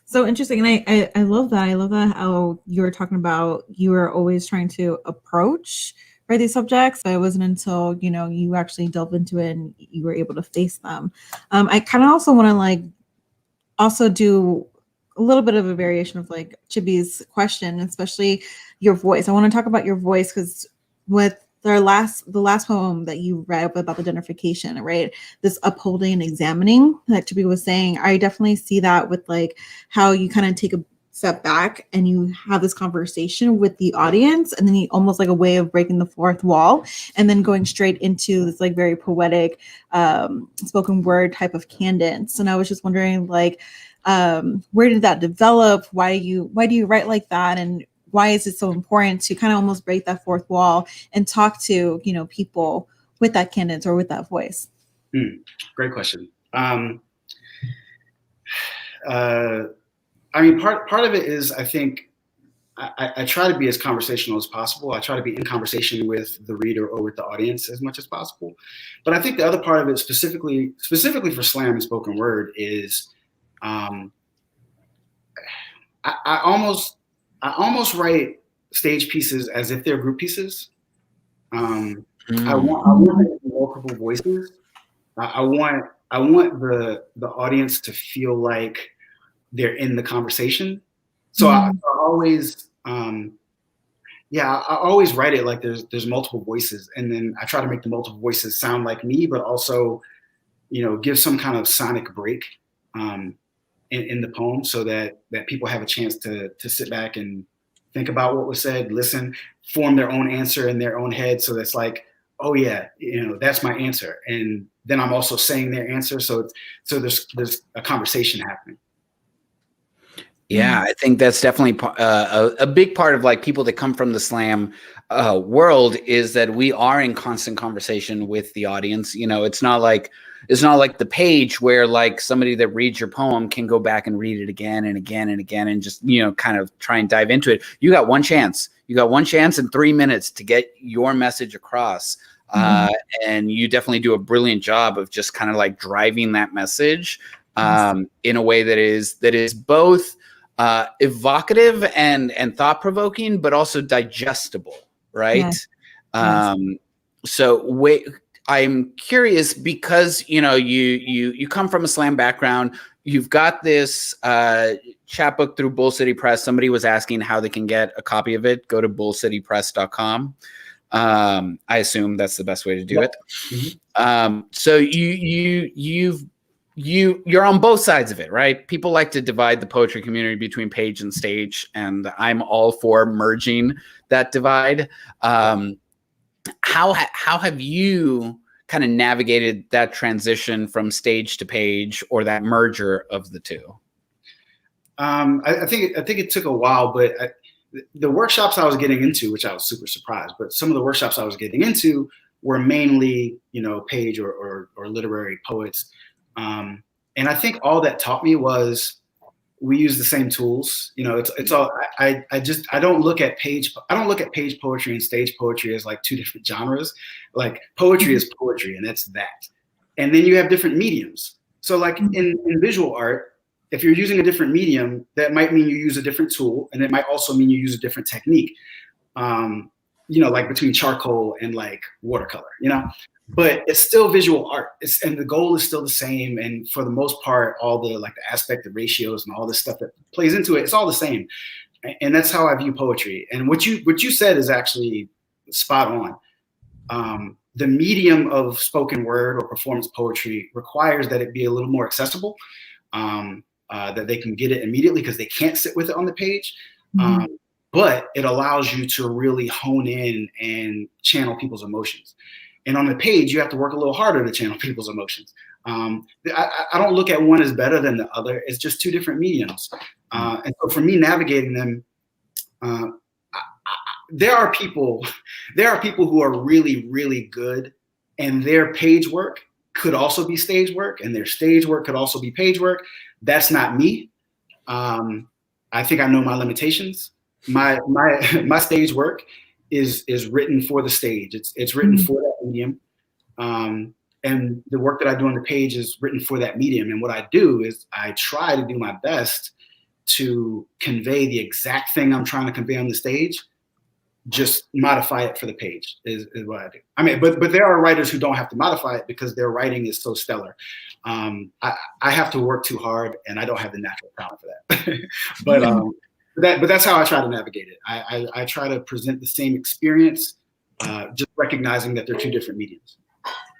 so interesting. And I love that. I love that how you were talking about you were always trying to approach these subjects, but it wasn't until, you actually delved into it and you were able to face them. I kind of also want to also do a little bit of a variation of like Chibby's question, especially your voice. I want to talk about your voice because with the last poem that you read about the identification, right? This upholding and examining that Chibby was saying, I definitely see that with like how you kind of take a step back and you have this conversation with the audience, and then you almost like a way of breaking the fourth wall and then going straight into this like very poetic spoken word type of cadence. And I was just wondering like where did that develop? Why do you write like that? And why is it so important to kind of almost break that fourth wall and talk to people with that cadence or with that voice? Great question. I mean, part of it is, I think, I try to be as conversational as possible. I try to be in conversation with the reader or with the audience as much as possible. But I think the other part of it, specifically for slam and spoken word, is I almost write stage pieces as if they're group pieces. I want multiple voices. I want the audience to feel like they're in the conversation. So I always, Yeah, I always write it like there's multiple voices, and then I try to make the multiple voices sound like me, but also, give some kind of sonic break in the poem, so that people have a chance to sit back and think about what was said, listen, form their own answer in their own head. So that's like, oh yeah, that's my answer, and then I'm also saying their answer. So there's a conversation happening. Yeah, I think that's definitely a big part of like people that come from the slam world is that we are in constant conversation with the audience. It's not like the page where like somebody that reads your poem can go back and read it again and again and again and just kind of try and dive into it. You got one chance. You got one chance in 3 minutes to get your message across, and you definitely do a brilliant job of just kind of like driving that message in a way that is both evocative and thought-provoking, but also digestible, right? Yes. So I'm curious because you come from a slam background. You've got this chapbook through Bull City Press. Somebody was asking how they can get a copy of it. Go to bullcitypress.com. I assume that's the best way to do it. Mm-hmm. So you're on both sides of it, right? People like to divide the poetry community between page and stage, and I'm all for merging that divide. How have you kind of navigated that transition from stage to page, or that merger of the two? I think it took a while, but the workshops I was getting into, which I was super surprised, but some of the workshops I was getting into were mainly, page or literary poets. And I think all that taught me was we use the same tools. It's all, I don't look at page poetry and stage poetry as like two different genres. Like poetry is poetry, and that's that. And then you have different mediums. So like in visual art, if you're using a different medium, that might mean you use a different tool, and it might also mean you use a different technique. Like between charcoal and like watercolor, but it's still visual art. And the goal is still the same. And for the most part, all the like the aspect of ratios and all this stuff that plays into it, it's all the same. And that's how I view poetry. And what you said is actually spot on. The medium of spoken word or performance poetry requires that it be a little more accessible, that they can get it immediately because they can't sit with it on the page. But it allows you to really hone in and channel people's emotions. And on the page, you have to work a little harder to channel people's emotions. I don't look at one as better than the other. It's just two different mediums. And so for me, navigating them, there are people who are really, really good, and their page work could also be stage work, and their stage work could also be page work. That's not me. I think I know my limitations. My stage work is written for the stage. It's written for that medium. And the work that I do on the page is written for that medium. And what I do is I try to do my best to convey the exact thing I'm trying to convey on the stage, just modify it for the page is what I do. I mean, but there are writers who don't have to modify it because their writing is so stellar. I have to work too hard, and I don't have the natural talent for that. But that's how I try to navigate it. I try to present the same experience, just recognizing that they're two different mediums.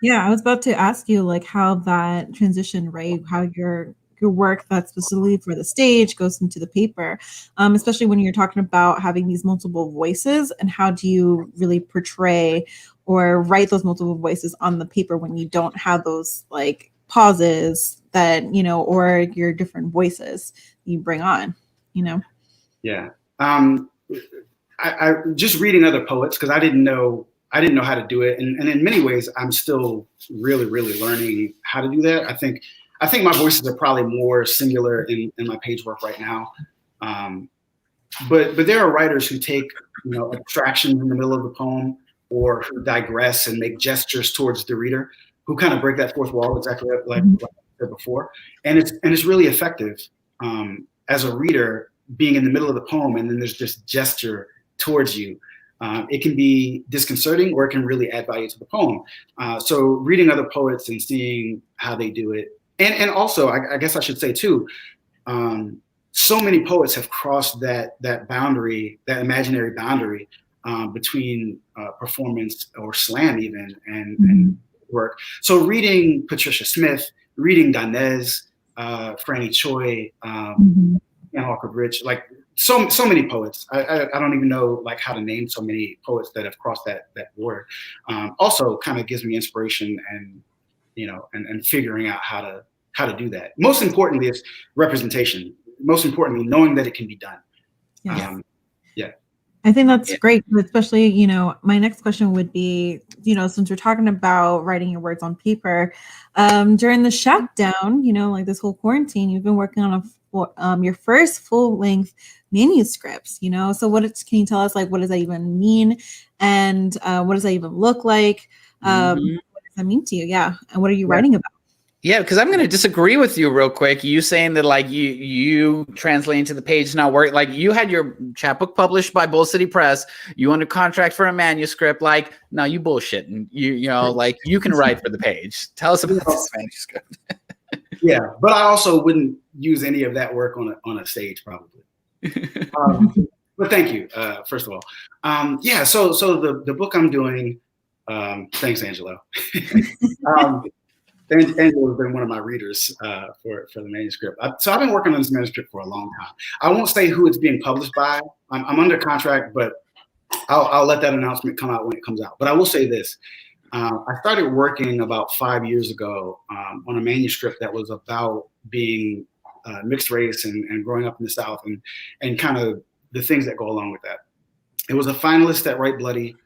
Yeah, I was about to ask you like how that transition, right? How your work that's specifically for the stage goes into the paper, especially when you're talking about having these multiple voices, and how do you really portray or write those multiple voices on the paper when you don't have those like pauses that, or your different voices you bring on, Yeah. I just reading other poets, because I didn't know how to do it. And in many ways, I'm still really, really learning how to do that. I think my voices are probably more singular in my page work right now. But there are writers who take, abstractions in the middle of the poem, or who digress and make gestures towards the reader, who kind of break that fourth wall, exactly like I said before. And it's really effective as a reader, being in the middle of the poem and then there's this gesture towards you. It can be disconcerting, or it can really add value to the poem. So reading other poets and seeing how they do it. And also, I guess I should say too, so many poets have crossed that boundary, that imaginary boundary between performance or slam even and work. So reading Patricia Smith, reading Danez, Franny Choi, and Walker Bridge, like so many poets. I don't even know like how to name so many poets that have crossed that border. Also kind of gives me inspiration and and figuring out how to do that. Most importantly is representation. Most importantly, knowing that it can be done. Yes. Yeah. I think that's great, especially, my next question would be, since we're talking about writing your words on paper, during the shutdown, like this whole quarantine, you've been working on your first full-length manuscripts, so can you tell us, like, what does that even mean? And what does that even look like? What does that mean to you? Yeah. And what are you writing about? Yeah, because I'm going to disagree with you real quick. You saying that like you translating to the page not work. Like you had your chapbook published by Bull City Press. You under contract for a manuscript. Like, no, you bullshit. And you know, like you can write for the page. Tell us about this manuscript. Yeah, but I also wouldn't use any of that work on a stage probably. But thank you, first of all. Yeah, so the book I'm doing. Thanks, Angelo. Angelo has been one of my readers for the manuscript. So I've been working on this manuscript for a long time. I won't say who it's being published by. I'm under contract, but I'll let that announcement come out when it comes out. But I will say this. I started working about 5 years ago on a manuscript that was about being mixed race and growing up in the South and kind of the things that go along with that. It was a finalist at Right Bloody,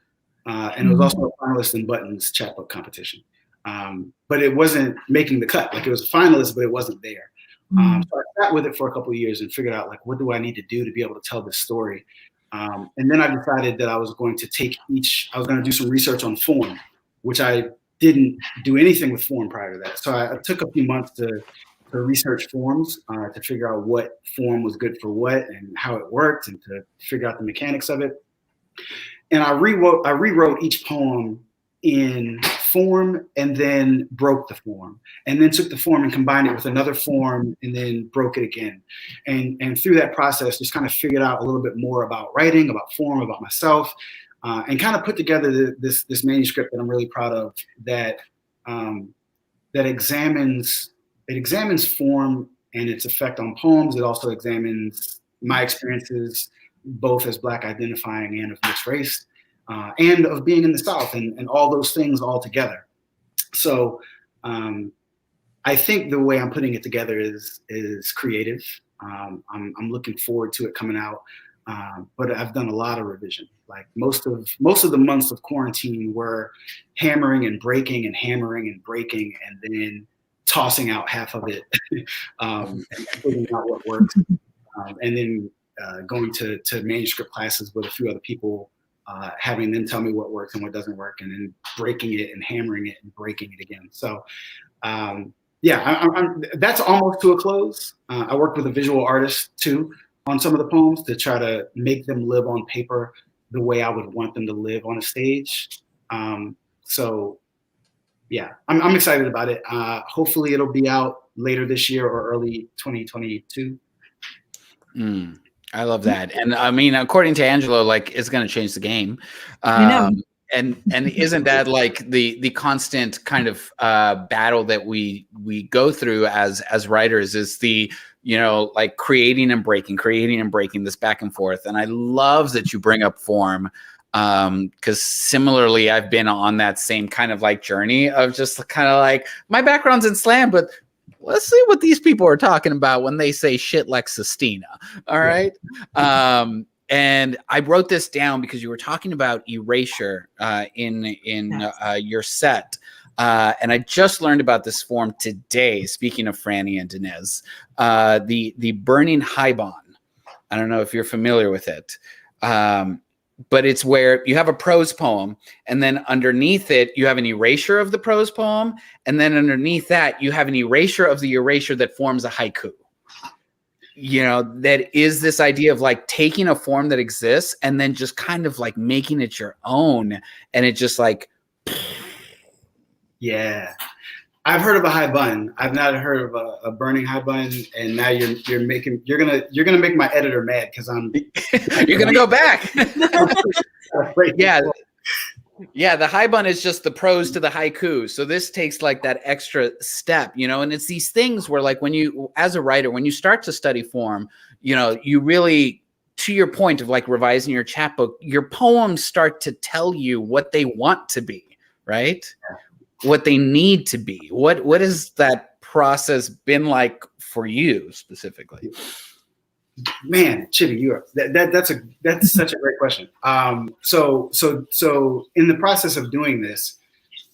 and it was also a finalist in Button's chapbook competition. But it wasn't making the cut. Like it was a finalist, but it wasn't there. So I sat with it for a couple of years and figured out like, what do I need to do to be able to tell this story? And then I decided that I was going to do some research on form, which I didn't do anything with form prior to that. So I took a few months to research forms, to figure out what form was good for what and how it worked and to figure out the mechanics of it. And I rewrote each poem in form and then broke the form and then took the form and combined it with another form and then broke it again. And through that process, just kind of figured out a little bit more about writing, about form, about myself, and kind of put together this manuscript that I'm really proud of that examines form and its effect on poems. It also examines my experiences, both as Black identifying and of mixed race. And of being in the South and all those things all together. So I think the way I'm putting it together is creative. I'm looking forward to it coming out, but I've done a lot of revision. Like most of the months of quarantine were hammering and breaking and hammering and breaking and then tossing out half of it and figuring out what works, and then going to manuscript classes with a few other people. Having them tell me what works and what doesn't work, and then breaking it and hammering it and breaking it again. So, that's almost to a close. I worked with a visual artist too on some of the poems to try to make them live on paper the way I would want them to live on a stage. So, yeah, I'm excited about it. Hopefully, it'll be out later this year or early 2022. I love that. And I mean, according to Angelo, like it's going to change the game. I know. And isn't that like the constant kind of battle that we go through as writers is the, like creating and breaking this back and forth. And I love that you bring up form. Because similarly, I've been on that same kind of like journey of just kind of like my background's in slam, but let's see what these people are talking about when they say shit like Sistina. All right. And I wrote this down because you were talking about erasure in your set. And I just learned about this form today. Speaking of Franny and Dinez, the burning haibon. I don't know if you're familiar with it. But it's where you have a prose poem and then underneath it, you have an erasure of the prose poem. And then underneath that, you have an erasure of the erasure that forms a haiku. That is this idea of like taking a form that exists and then just kind of like making it your own. And it just like. Yeah. I've heard of a high bun. I've not heard of a burning high bun, and now you're gonna make my editor mad because I'm you're gonna go back. yeah. Yeah, the high bun is just the prose to the haiku. So this takes like that extra step, you know, and it's these things where like when you, as a writer, when you start to study form, you know, you really, to your point of like revising your chapbook, your poems start to tell you what they want to be, right? What they need to be. What has that process been like for you specifically? Man, Chibbi, that's such a great question. So in the process of doing this,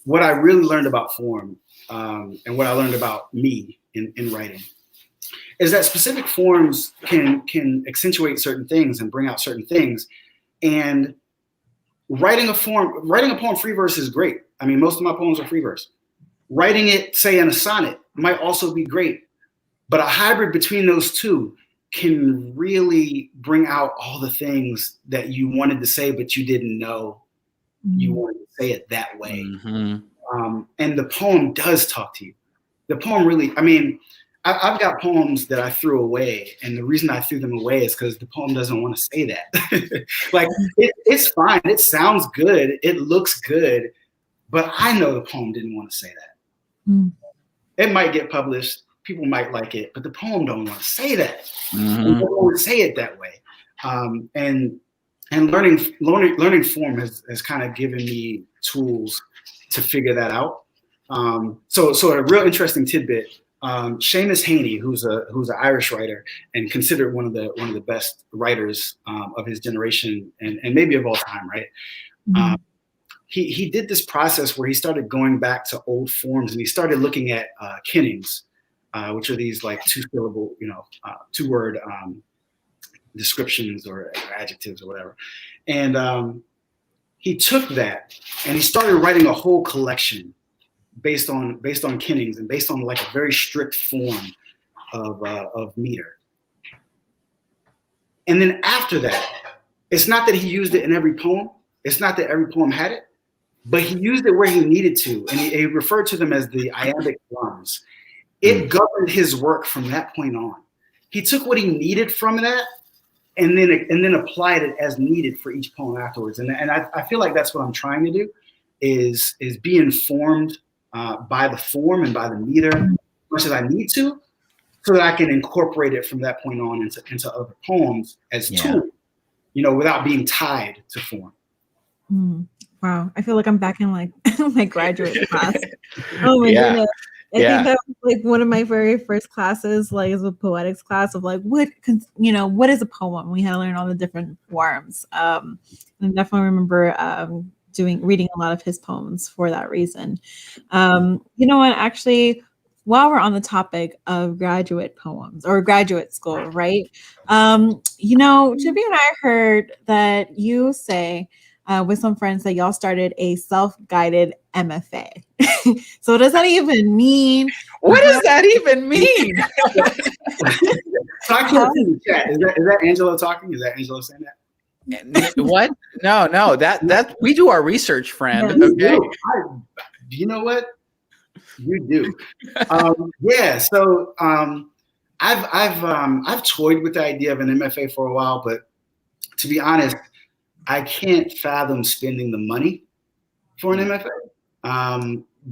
what I really learned about form, and what I learned about me in writing, is that specific forms can accentuate certain things and bring out certain things. And writing a poem free verse is great. I mean, most of my poems are free verse. Writing it, say, in a sonnet might also be great, but a hybrid between those two can really bring out all the things that you wanted to say, but you didn't know you wanted to say it that way. Mm-hmm. And the poem does talk to you. The poem really, I mean, I've got poems that I threw away, and the reason I threw them away is because the poem doesn't want to say that. Like, it's fine. It sounds good. It looks good, but I know the poem didn't want to say that. Mm. It might get published. People might like it, but the poem don't want to say that. Mm-hmm. They don't want to say it that way. And learning form has kind of given me tools to figure that out. So a real interesting tidbit. Seamus Heaney, who's an Irish writer and considered one of the best writers of his generation and maybe of all time, right? Mm-hmm. He did this process where he started going back to old forms, and he started looking at kennings. Which are these like two-syllable, two-word descriptions or adjectives or whatever. And he took that and he started writing a whole collection based on kennings and based on like a very strict form of meter. And then after that, it's not that he used it in every poem. It's not that every poem had it, but he used it where he needed to. And he referred to them as the iambic drums. It governed his work from that point on. He took what he needed from that and then applied it as needed for each poem afterwards. And I feel like that's what I'm trying to do is be informed by the form and by the meter as much as I need to, so that I can incorporate it from that point on into other poems as tools, without being tied to form. Wow. I feel like I'm back in like my graduate class. Oh my goodness. I think that was like one of my very first classes, like as a poetics class of like, what is a poem? We had to learn all the different forms. And I definitely remember reading a lot of his poems for that reason. You know what, actually, while we're on the topic of graduate poems or graduate school, right? Chibbi and I heard that you say with some friends that y'all started a self-guided MFA. So what does that even mean? What does that even mean? So I can't see the chat. Is that Angelo talking? Is that Angelo saying that? What? No. That we do our research, friend. Yeah, okay. You know what? You do. So I've toyed with the idea of an MFA for a while, but to be honest, I can't fathom spending the money for an MFA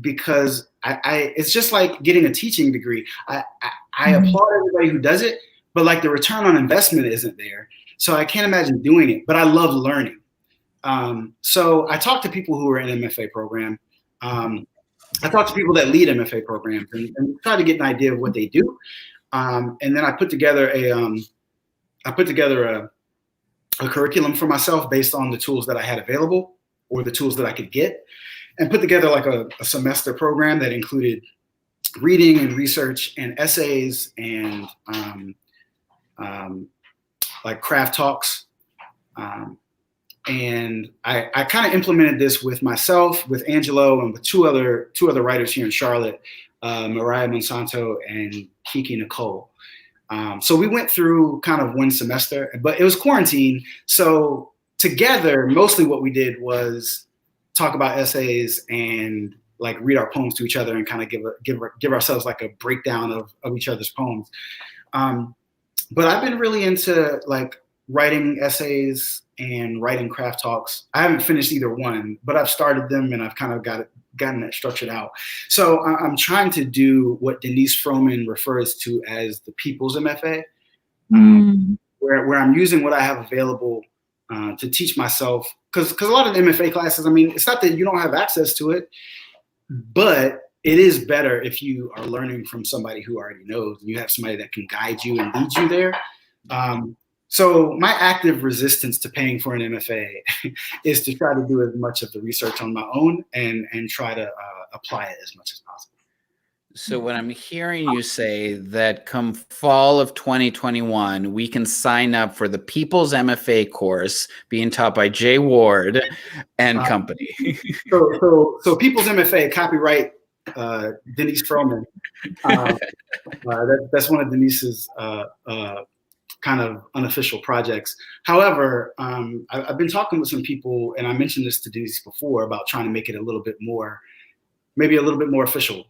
because it's just like getting a teaching degree. I applaud everybody who does it, but like the return on investment isn't there. So I can't imagine doing it, but I love learning. So I talk to people who are in MFA program. I talk to people that lead MFA programs and try to get an idea of what they do. And then I put together a curriculum for myself based on the tools that I had available or the tools that I could get, and put together like a semester program that included reading and research and essays and like craft talks. And I kind of implemented this with myself, with Angelo, and with two other writers here in Charlotte, Mariah Monsanto and Kiki Nicole. So we went through kind of one semester, but it was quarantine. So together, mostly what we did was talk about essays and like read our poems to each other and kind of give ourselves like a breakdown of each other's poems. But I've been really into like writing essays and writing craft talks. I haven't finished either one, but I've started them and I've kind of gotten that structured out. So I'm trying to do what Denise Froman refers to as the people's MFA, where I'm using what I have available to teach myself. Because a lot of the MFA classes, I mean, it's not that you don't have access to it, but it is better if you are learning from somebody who already knows and you have somebody that can guide you and lead you there. So my active resistance to paying for an MFA is to try to do as much of the research on my own and try to apply it as much as possible. So what I'm hearing you say that come fall of 2021, we can sign up for the People's MFA course being taught by Jay Ward and company. So People's MFA, copyright Denise Froman. That's one of Denise's kind of unofficial projects. However, I've been talking with some people, and I mentioned this to Denise before, about trying to make it maybe a little bit more official,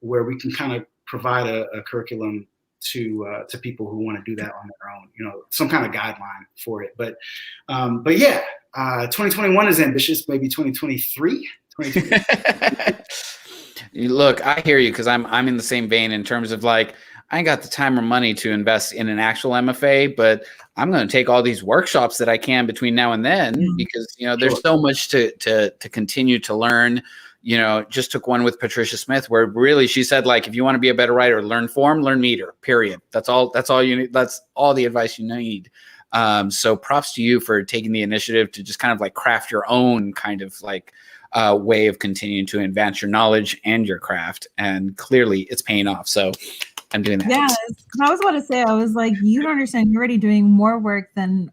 where we can kind of provide a curriculum to people who want to do that on their own, you know, some kind of guideline for it. But yeah, 2021 is ambitious, maybe 2023. Look, I hear you, because I'm in the same vein in terms of like, I ain't got the time or money to invest in an actual MFA, but I'm going to take all these workshops that I can between now and then, because, you know, there's so much to continue to learn. You know, just took one with Patricia Smith where really she said, like, if you want to be a better writer, learn form, learn meter, period. That's all you need. That's all the advice you need. So props to you for taking the initiative to just kind of like craft your own kind of like way of continuing to advance your knowledge and your craft. And clearly it's paying off. So I'm doing that. Yeah, I was about to say, I was like, you don't understand, you're already doing more work than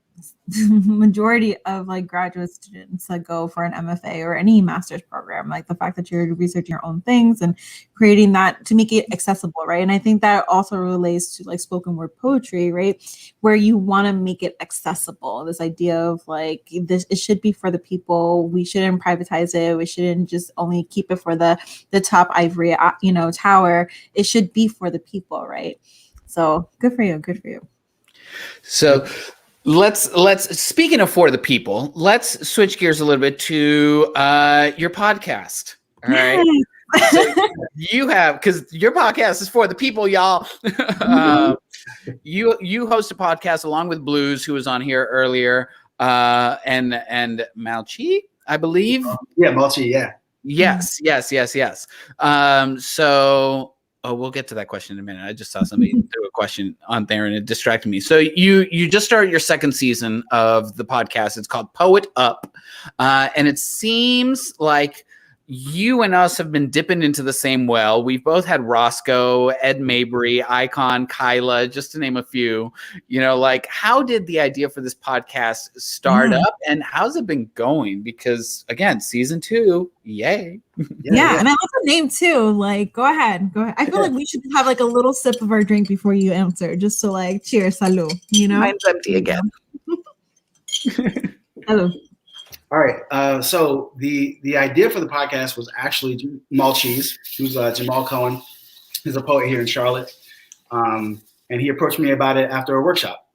majority of like graduate students that go for an MFA or any master's program. Like the fact that you're researching your own things and creating that to make it accessible, right? And I think that also relates to like spoken word poetry, right? Where you want to make it accessible. This idea of like this, it should be for the people. We shouldn't privatize it. We shouldn't just only keep it for the top ivory, tower. It should be for the people, right? So good for you. Good for you. So let's speaking of for the people, let's switch gears a little bit to your podcast. All right. So you have, because your podcast is for the people, y'all. You host a podcast along with Blues, who was on here earlier, and Malchi, I believe. Yeah, Malchi. Yeah. Yes. So we'll get to that question in a minute. I just saw somebody threw a question on there and it distracted me. So you just started your second season of the podcast. It's called Poet Up. And it seems like you and us have been dipping into the same well. We've both had Roscoe, Ed Mabry, Icon, Kyla, just to name a few. You know, like, how did the idea for this podcast start up, and how's it been going? Because again, season 2, yay. Yeah, and I love the name too. Like, go ahead. I feel like we should have like a little sip of our drink before you answer, just so like, cheers, salud. You know, mine's empty again. Hello. All right. So the idea for the podcast was actually Malchi's, who's Jamal Cohen. He's a poet here in Charlotte, and he approached me about it after a workshop.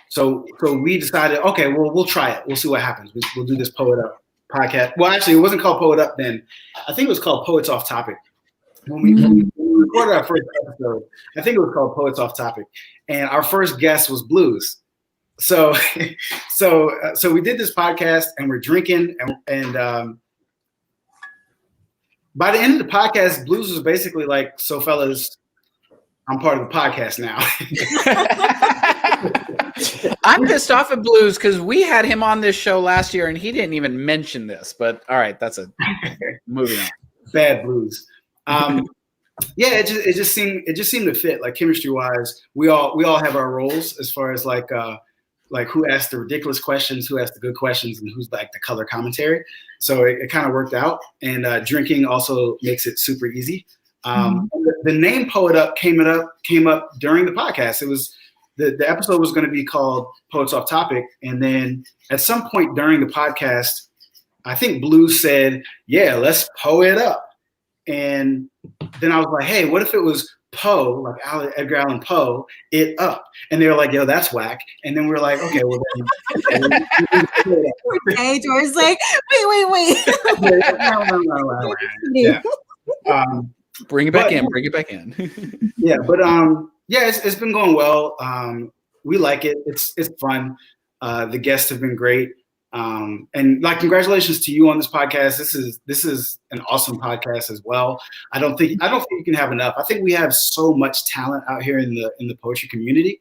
So we decided, okay, well, we'll try it. We'll see what happens. We'll do this Poet Up podcast. Well, actually, it wasn't called Poet Up then. I think it was called Poets Off Topic. When we recorded our first episode, I think it was called Poets Off Topic, and our first guest was Blues. So we did this podcast and we're drinking and by the end of the podcast, Blues was basically like, so fellas, I'm part of the podcast now. I'm pissed off at Blues because we had him on this show last year and he didn't even mention this, but all right, that's a moving on. Bad Blues. Yeah, it just seemed to fit, like chemistry wise. We all have our roles as far as like who asked the ridiculous questions, who asked the good questions, and who's like the color commentary. So it kind of worked out. And drinking also makes it super easy. The name Poet Up came up during the podcast. It was the episode was going to be called Poets Off Topic. And then at some point during the podcast, I think Blues said, yeah, let's Poe it up. And then I was like, hey, what if it was Poe, like Edgar Allan Poe, it up? And they were like, yo, that's whack. And then we were like, okay, well, then. Okay, George's like, wait. Yeah. Bring it back in. Yeah, but yeah, it's been going well. We like it. It's fun. The guests have been great. And like, congratulations to you on this podcast. This is an awesome podcast as well. I don't think you can have enough. I think we have so much talent out here in the poetry community.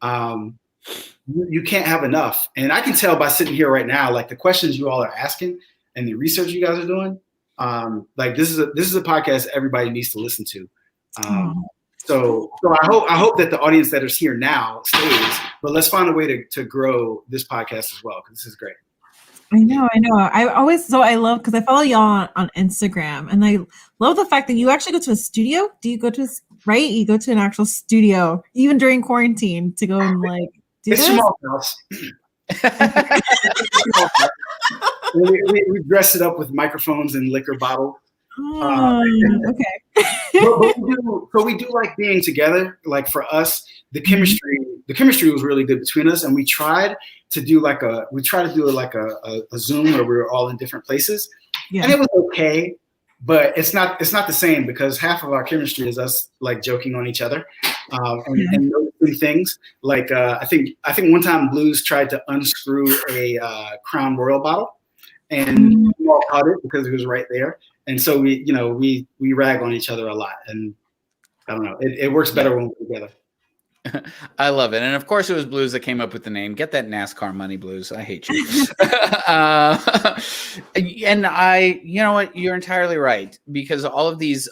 You can't have enough. And I can tell by sitting here right now, like the questions you all are asking and the research you guys are doing. Like this is a podcast everybody needs to listen to. So I hope that the audience that is here now stays, but let's find a way to grow this podcast as well, because this is great. I know. I love, because I follow y'all on Instagram, and I love the fact that you actually go to a studio. Do you go to, right? You go to an actual studio, even during quarantine, to go and like do it's this? Small house. we dress it up with microphones and liquor bottles. Okay. but we do like being together. Like for us, the chemistry was really good between us, and we tried to do like a Zoom where we were all in different places, and it was okay, but it's not the same, because half of our chemistry is us like joking on each other, and noticing things. Like I think one time Blues tried to unscrew a Crown Royal bottle, and we all caught it because it was right there. And so we rag on each other a lot, and I don't know, it works better when we're together. I love it. And of course it was Blues that came up with the name. Get that NASCAR money, Blues. I hate you. And you know what? You're entirely right, because all of these,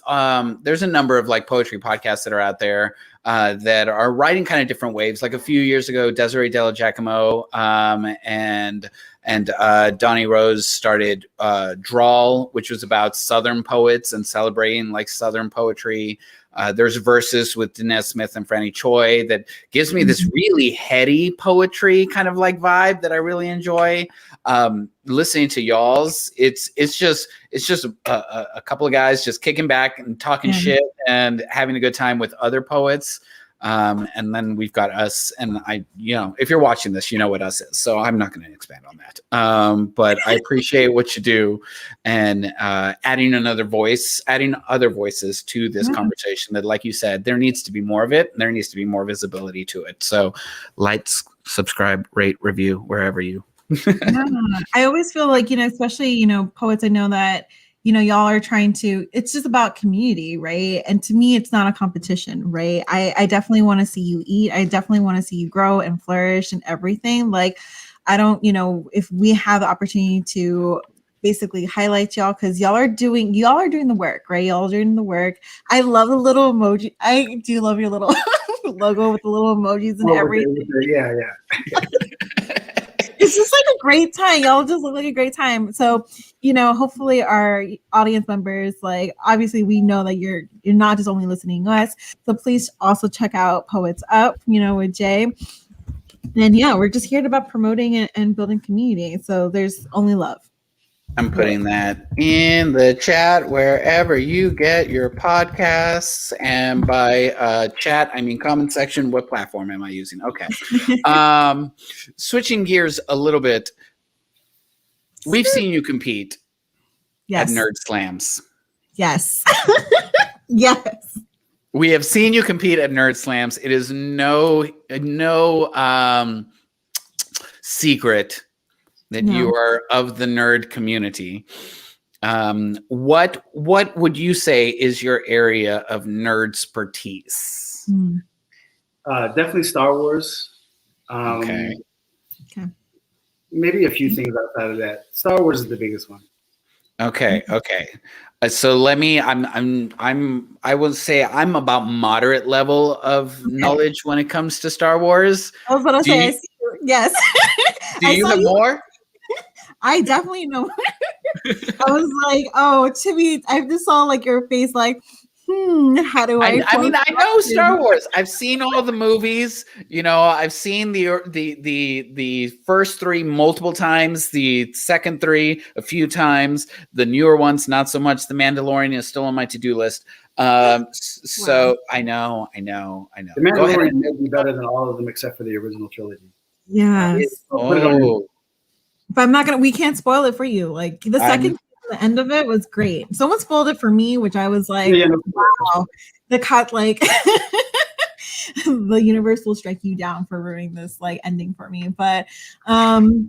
there's a number of like poetry podcasts that are out there that are writing kind of different waves. Like a few years ago, Desiree Della Giacomo and Donnie Rose started Drawl, which was about Southern poets and celebrating like Southern poetry. There's Verses with Dinesh Smith and Franny Choi that gives me this really heady poetry kind of like vibe that I really enjoy. Listening to y'all's, it's just a couple of guys just kicking back and talking shit and having a good time with other poets. And then we've got us, and if you're watching this, you know what us is, so I'm not going to expand on that. But I appreciate what you do, and adding other voices to this conversation that, like you said, there needs to be more of it, and there needs to be more visibility to it. So like, subscribe, rate, review, wherever you. I always feel like, especially, poets, I know that, y'all are trying to, it's just about community, right? And to me, it's not a competition, right? I definitely want to see you eat. I definitely want to see you grow and flourish and everything. Like, I don't, if we have the opportunity to basically highlight y'all, because y'all are doing the work, right? Y'all are doing the work. I love the little emoji. I do love your little logo with the little emojis and everything. Yeah. It's just like a great time. Y'all just look like a great time. So, hopefully our audience members, like, obviously we know that you're not just only listening to us. So please also check out Poets Up, with Jay. And we're just here about promoting and building community. So there's only love. I'm putting that in the chat wherever you get your podcasts. And by chat, I mean comment section. What platform am I using? Okay. Switching gears a little bit. We've seen you compete at Nerd Slams. Yes. Yes. We have seen you compete at Nerd Slams. It is no secret that you are of the nerd community. What would you say is your area of nerd expertise? Definitely Star Wars. Okay. Maybe a few things outside of that. Star Wars is the biggest one. Okay. So let me. I will say I'm about moderate level of knowledge when it comes to Star Wars. I was going to say, I see you. Yes. Do you have more? I definitely know. I was like, oh, Chibbi, I just saw like your face like, How do I? I mean, I know Star Wars. I've seen all the movies. You know, I've seen the first three multiple times. The second three a few times. The newer ones not so much. The Mandalorian is still on my to-do list. So I know. The Mandalorian may be better than all of them except for the original trilogy. Yes. But I'm not gonna. We can't spoil it for you. Like the second. The end of it was great. Someone spoiled it for me, which I was like, wow. The cut, like the universe will strike you down for ruining this like ending for me. But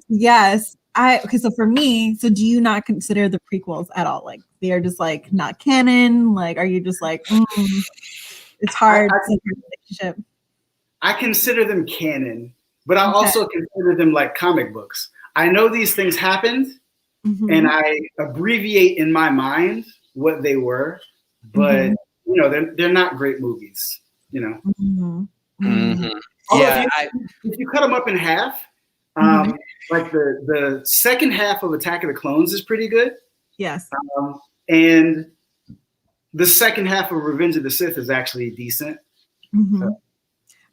yes, okay, so for me, so do you not consider the prequels at all? Like they are just like not canon? Like are you just like it's hard relationship? I consider them canon, but I also consider them like comic books. I know these things happened. And I abbreviate in my mind what they were, but you know they're not great movies. You know, yeah. If you cut them up in half, like the second half of Attack of the Clones is pretty good. Yes, and the second half of Revenge of the Sith is actually decent. So.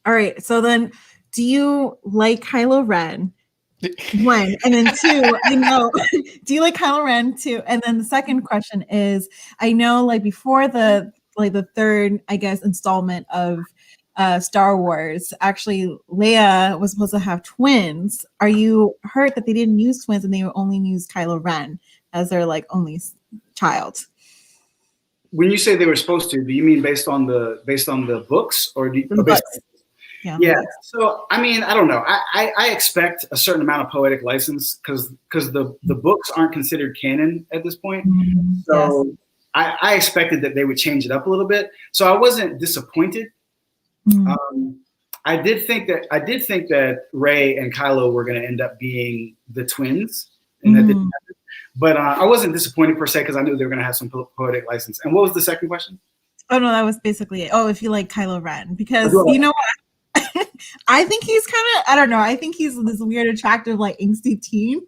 All right, so then, do you like Kylo Ren? One and then two, I know. Do you like Kylo Ren too? And then the second question is, I know like before the third, I guess, installment of Star Wars, actually Leia was supposed to have twins. Are you hurt that they didn't use twins and they only used Kylo Ren as their like only child? When you say they were supposed to, do you mean based on the books or Yeah. So I mean, I don't know. I expect a certain amount of poetic license because the books aren't considered canon at this point. So yes. I expected that they would change it up a little bit. So I wasn't disappointed. I did think that Rey and Kylo were going to end up being the twins, and that didn't happen. But I wasn't disappointed per se because I knew they were going to have some poetic license. And what was the second question? Oh no, that was basically it. Oh, if you like Kylo Ren, because you know what. I think he's kind of, I don't know. I think he's this weird, attractive, like angsty teen.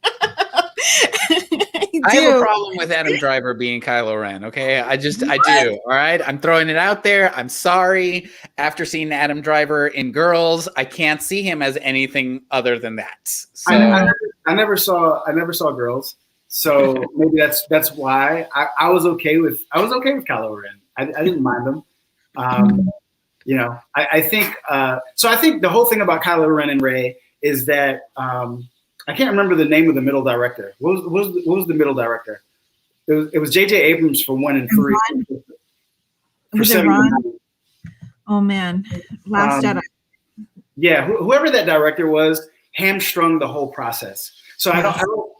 I have a problem with Adam Driver being Kylo Ren. Okay, I do. All right, I'm throwing it out there. I'm sorry. After seeing Adam Driver in Girls, I can't see him as anything other than that. So. I never saw Girls, so maybe that's why I was okay with Kylo Ren. I didn't mind him. You know, I think so. I think the whole thing about Kylo Ren and Rey is that I can't remember the name of the middle director. What was the middle director? It was J.J. Abrams for 1 and 3. Was it Ron? Oh man, Last Jedi. Yeah, whoever that director was hamstrung the whole process. So I don't.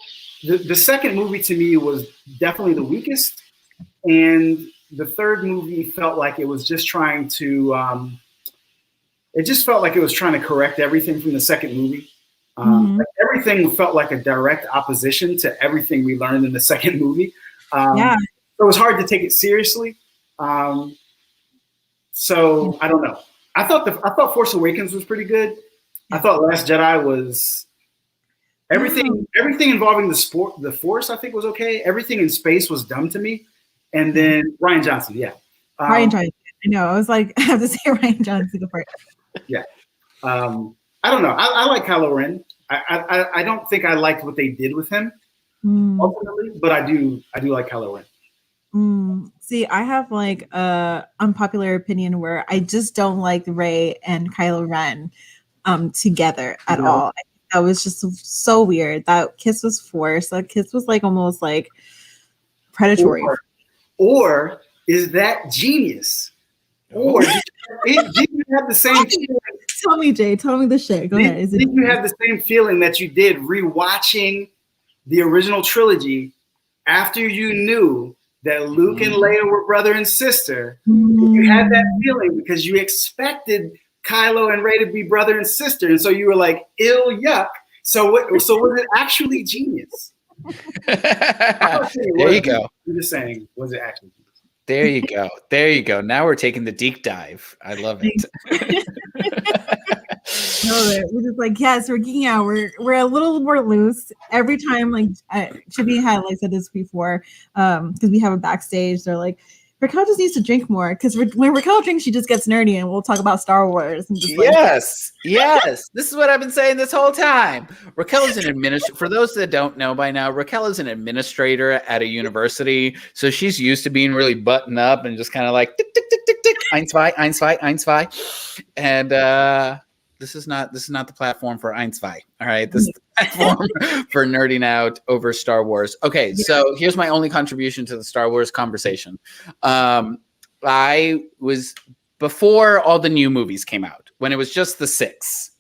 The second movie to me was definitely the weakest, and the third movie felt like it was just trying to. It just felt like it was trying to correct everything from the second movie. Like everything felt like a direct opposition to everything we learned in the second movie. So it was hard to take it seriously. So I don't know. I thought Force Awakens was pretty good. I thought Last Jedi was everything involving the Force. I think was okay. Everything in space was dumb to me. And then Rian Johnson, Rian Johnson. I know. I was like, I have to say Rian Johnson the part. Yeah. I don't know. I like Kylo Ren. I don't think I liked what they did with him ultimately, but I do like Kylo Ren. See, I have like a unpopular opinion where I just don't like Rey and Kylo Ren together at all. That was just so weird. That kiss was forced. That kiss was like almost like predatory. Or is that genius? Or did you have the same feeling? Tell me, Jay. Tell me the shit. Go ahead. Did you have the same feeling that you did rewatching the original trilogy after you knew that Luke and Leia were brother and sister? You had that feeling because you expected Kylo and Rey to be brother and sister, and so you were like, "Ill, yuck." So was it actually genius? There you go. I'm just saying, was it actually genius? There you go. There you go. Now we're taking the deep dive. I love it. We're just like, yes, we're geeking out. We're a little more loose every time. Like Chibbi had like said this before, because we have a backstage. They're like, Raquel just needs to drink more because when Raquel drinks, she just gets nerdy, and we'll talk about Star Wars. And just yes. This is what I've been saying this whole time. Raquel is an administrator. For those that don't know by now, Raquel is an administrator at a university, so she's used to being really buttoned up and just kind of like tick tick tick tick tick, eins zwei, and this is not the platform for eins zwei. All right, this is the platform for nerding out over Star Wars. Okay, so here's my only contribution to the Star Wars conversation. I was, before all the new movies came out, when it was just the 6,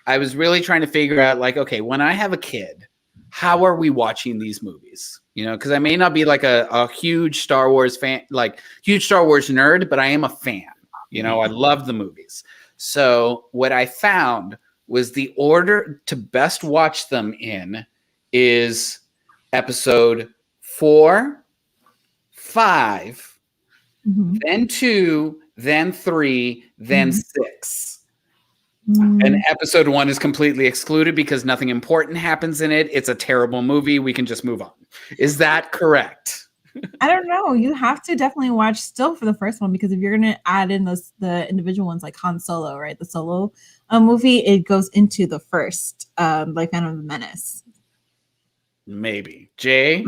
I was really trying to figure out, like, okay, when I have a kid, how are we watching these movies? You know, because I may not be like a huge Star Wars fan, like huge Star Wars nerd, but I am a fan. You know, I love the movies. So what I found was the order to best watch them in is episode 4, 5, then 2, then 3, then 6. And episode 1 is completely excluded because nothing important happens in it. It's a terrible movie. We can just move on. Is that correct? I don't know. You have to definitely watch still for the first one, because if you're going to add in the individual ones like Han Solo, right? The Solo movie, it goes into the first, like Phantom of the Menace. Maybe. Jay?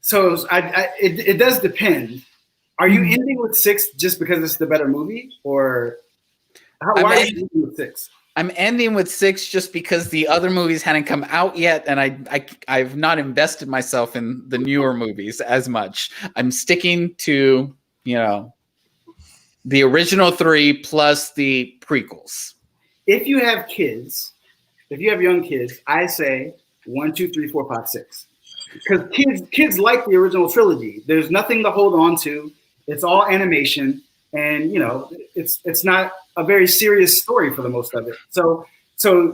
So it does depend. Are you ending with 6 just because it's the better movie, or why are you ending with 6? I'm ending with 6 just because the other movies hadn't come out yet, and I've not invested myself in the newer movies as much. I'm sticking to, you know, the original 3 plus the prequels. If you have kids, if you have young kids, I say 1, 2, 3, 4, 5, 6. Because kids like the original trilogy. There's nothing to hold on to. It's all animation, and you know, it's not a very serious story for the most of it. So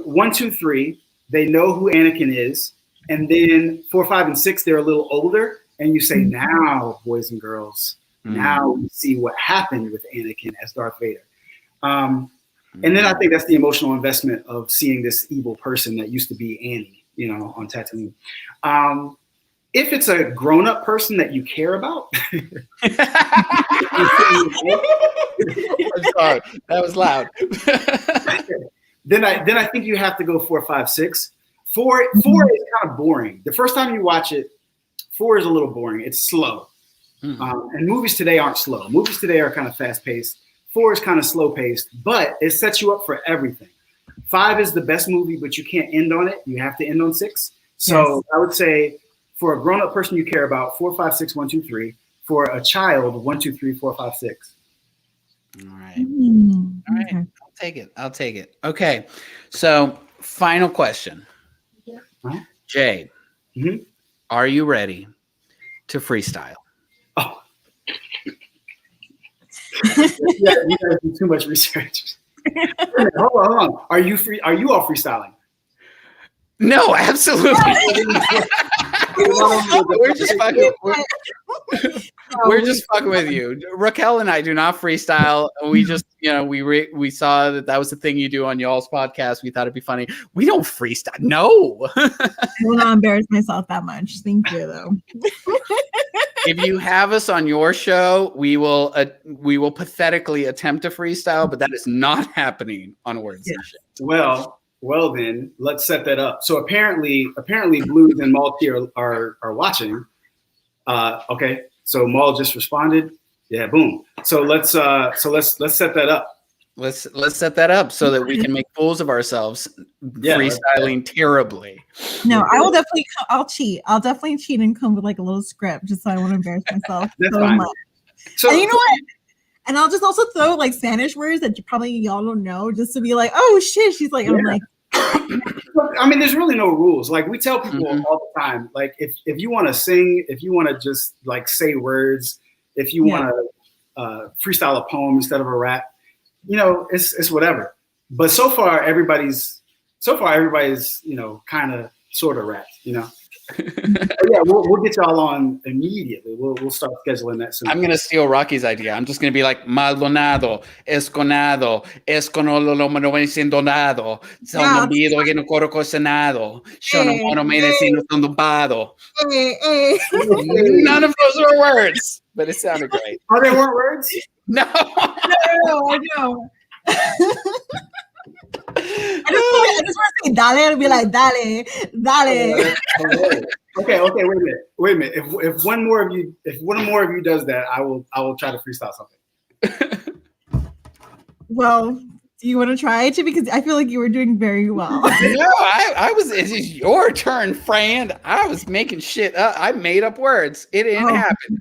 1, 2, 3, they know who Anakin is, and then 4, 5, and 6, they're a little older, and you say, now, boys and girls, now we see what happened with Anakin as Darth Vader. And then I think that's the emotional investment of seeing this evil person that used to be Annie, you know, on Tatooine. If it's a grown-up person that you care about, I'm sorry, that was loud. then I think you have to go 4, 5, 6. 4 is kind of boring. The first time you watch it, 4 is a little boring. It's slow, and movies today aren't slow. Movies today are kind of fast-paced. 4 is kind of slow-paced, but it sets you up for everything. 5 is the best movie, but you can't end on it. You have to end on 6. So I would say, for a grown-up person you care about, 4, 5, 6, 1, 2, 3. For a child, 1, 2, 3, 4, 5, 6. All right. All right. Okay. I'll take it. Okay. So, final question. Jay, are you ready to freestyle? Oh. You guys do too much research. Hold on. Are you all freestyling? No, absolutely. We're just fucking with you. Raquel and I do not freestyle. We just, you know, we saw that was the thing you do on y'all's podcast. We thought it'd be funny. We don't freestyle. No. I will not embarrass myself that much. Thank you, though. If you have us on your show, we will pathetically attempt to freestyle, but that is not happening on Words and Shit. Well, then let's set that up. So apparently, Blues and Malty are watching. Okay, so Mal just responded. Yeah, boom. So let's set that up. Let's set that up so that we can make fools of ourselves, freestyling terribly. No, I will definitely. I'll cheat. I'll definitely cheat and come with like a little script, just so I won't embarrass myself so much. So, and you know what? And I'll just also throw like Spanish words that y'all don't know, just to be like, oh shit, she's like, I'm like. I mean, there's really no rules. Like we tell people all the time, like if you want to sing, if you want to just like say words, if you want to freestyle a poem instead of a rap, you know, it's whatever. But so far everybody's you know, kind of sort of rap, you know. Yeah, we'll get y'all on immediately. We'll start scheduling that soon. I'm gonna steal Rocky's idea. I'm just gonna be like Maldonado, Esconado, Esconolo Sono Bido que no coro cocinado, Sono mono medicino tumbado. None of those were words, but it sounded great. Oh, they weren't words? No. No, I know. I just want to say dale and be like dale. Okay, wait a minute. If one more of you does that, I will try to freestyle something. Well, do you want to try it, because I feel like you were doing very well. No, I was. It is your turn, friend. I was making shit up. I made up words. It didn't happen.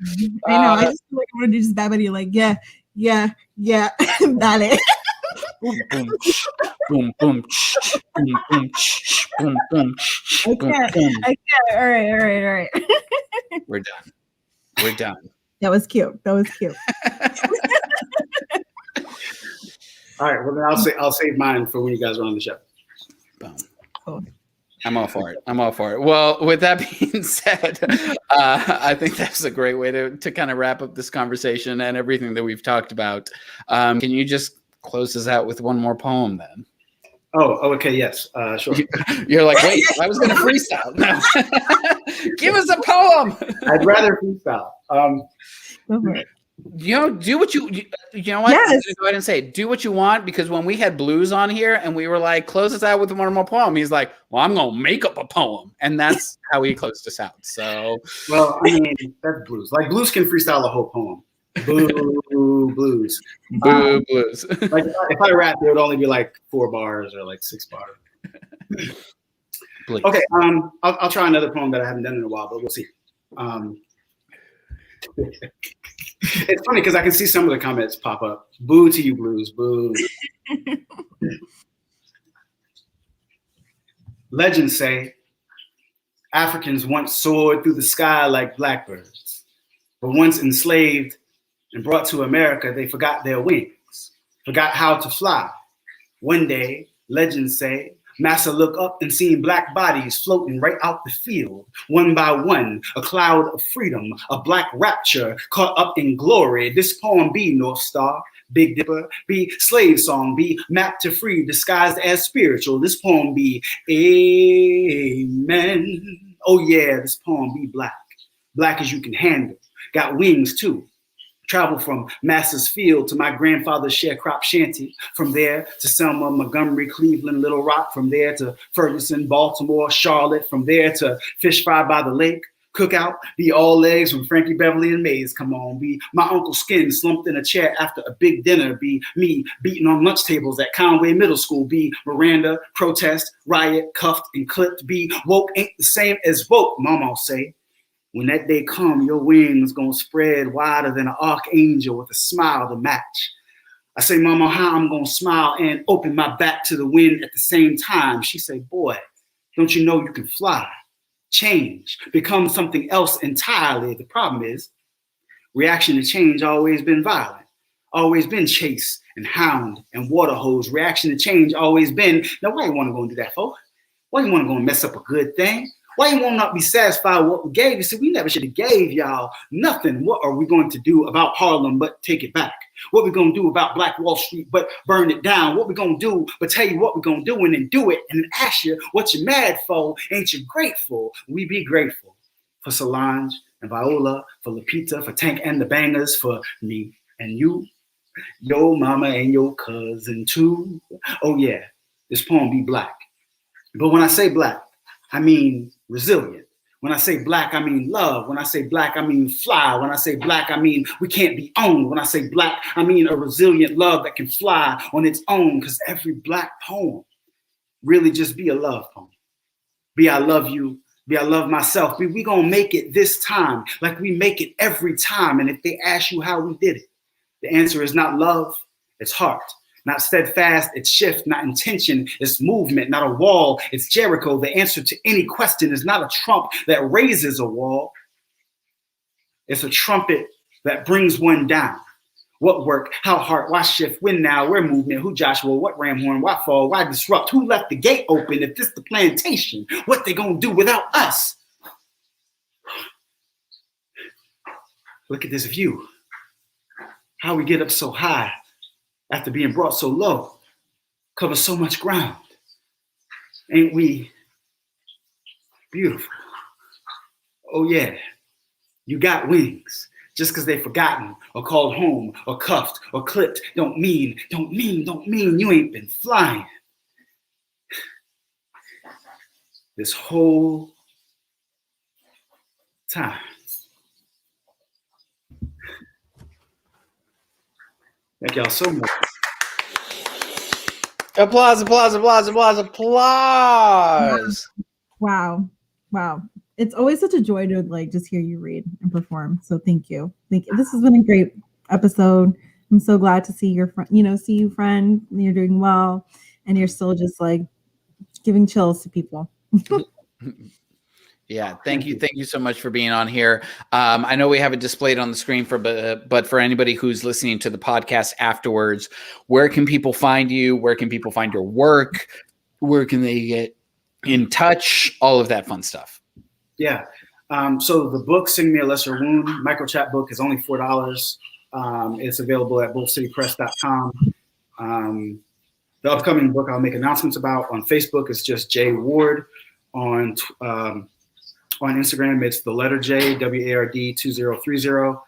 I know. I just feel like I want to do just that many. Like yeah, dale. Boom, boom, boom, boom, boom, boom, boom, boom. I can't. All right. We're done. That was cute. All right. Well, then I'll save mine for when you guys are on the show. Boom. Cool. I'm all for it. Well, with that being said, I think that's a great way to kind of wrap up this conversation and everything that we've talked about. Can you just close us out with one more poem then? Oh, okay, yes, sure. You're like, wait, I was going to freestyle. No. Give us a poem. I'd rather freestyle. Go for it. Do what you know what? Yes. I'm gonna go ahead and say, do what you want, because when we had Blues on here and we were like, close us out with one more poem, he's like, well, I'm gonna make up a poem, and that's how he closed us out. So, well, I mean, that's Blues. Like Blues can freestyle a whole poem. Boo, Blues. Boo, Blues. Like if I rap, it would only be like 4 bars or like 6 bars. Please. Okay, I'll try another poem that I haven't done in a while, but we'll see. It's funny because I can see some of the comments pop up. Boo to you, Blues. Boo. Legends say Africans once soared through the sky like blackbirds, but once enslaved and brought to America, they forgot their wings, forgot how to fly. One day, legends say, Massa looked up and seen black bodies floating right out the field. One by one, a cloud of freedom, a black rapture caught up in glory. This poem be North Star, Big Dipper, be slave song, be mapped to free, disguised as spiritual. This poem be amen. Oh yeah, this poem be black. Black as you can handle. Got wings too. Travel from Massa's Field to my grandfather's sharecrop shanty. From there to Selma, Montgomery, Cleveland, Little Rock. From there to Ferguson, Baltimore, Charlotte. From there to Fish Fry by the Lake. Cookout, be all legs from Frankie Beverly and Mays. Come on, be my Uncle Skin slumped in a chair after a big dinner. Be me beating on lunch tables at Conway Middle School. Be Miranda, protest, riot, cuffed and clipped. Be woke ain't the same as woke, Mama say. When that day come, your wings gonna spread wider than an archangel with a smile to match. I say, Mama, how I'm gonna smile and open my back to the wind at the same time. She say, boy, don't you know you can fly, change, become something else entirely. The problem is, reaction to change always been violent, always been chase and hound and water hose. Reaction to change always been, now why you wanna go and do that, folks? Why you wanna go and mess up a good thing? Why you won't not be satisfied with what we gave you? See, we never should have gave y'all nothing. What are we going to do about Harlem but take it back? What we going to do about Black Wall Street but burn it down? What we going to do but tell you what we're going to do and then do it and then ask you what you mad for? Ain't you grateful? We be grateful for Solange and Viola, for Lupita, for Tank and the Bangers, for me and you, your mama and your cousin too. Oh yeah, this poem be black. But when I say black, I mean resilient. When I say black, I mean love. When I say black, I mean fly. When I say black, I mean we can't be owned. When I say black, I mean a resilient love that can fly on its own, because every black poem really just be a love poem. Be I love you, be I love myself. Be we gonna make it this time like we make it every time. And if they ask you how we did it, the answer is not love, it's heart. Not steadfast, it's shift. Not intention, it's movement. Not a wall, it's Jericho. The answer to any question is not a trump that raises a wall. It's a trumpet that brings one down. What work? How hard? Why shift? When now? Where movement? Who Joshua? What ram horn? Why fall? Why disrupt? Who left the gate open? If this the plantation, what they gonna do without us? Look at this view. How we get up so high after being brought so low. Cover so much ground. Ain't we beautiful? Oh yeah, you got wings. Just because they forgotten or called home or cuffed or clipped don't mean you ain't been flying. This whole time. Thank y'all so much. Applause, applause, applause, applause, applause. Wow. It's always such a joy to like just hear you read and perform. So thank you. This has been a great episode. I'm so glad to see your friend, see you, friend. You're doing well, and you're still just like giving chills to people. Yeah, thank you so much for being on here. I know we have it displayed on the screen but for anybody who's listening to the podcast afterwards, where can people find you? Where can people find your work? Where can they get in touch? All of that fun stuff. Yeah. So the book, Sing Me a Lesser Wound, microchat book is only $4. It's available at bullcitypress.com. The upcoming book I'll make announcements about on Facebook is just Jay Ward. On Instagram, it's the letter J, WARD 2030.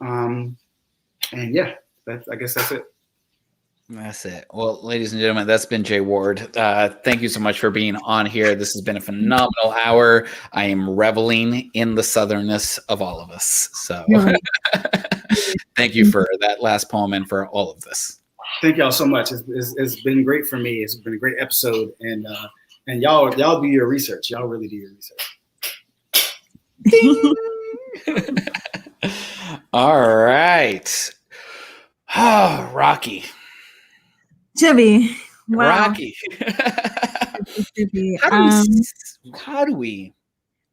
And yeah, I guess that's it. That's it. Well, ladies and gentlemen, that's been Jay Ward. Thank you so much for being on here. This has been a phenomenal hour. I am reveling in the southernness of all of us. So thank you for that last poem and for all of this. Thank y'all so much. It's been great for me. It's been a great episode. And y'all do your research. Y'all really do your research. All right. Oh, Raqui. Chibbi. Wow. Raqui. Chibbi.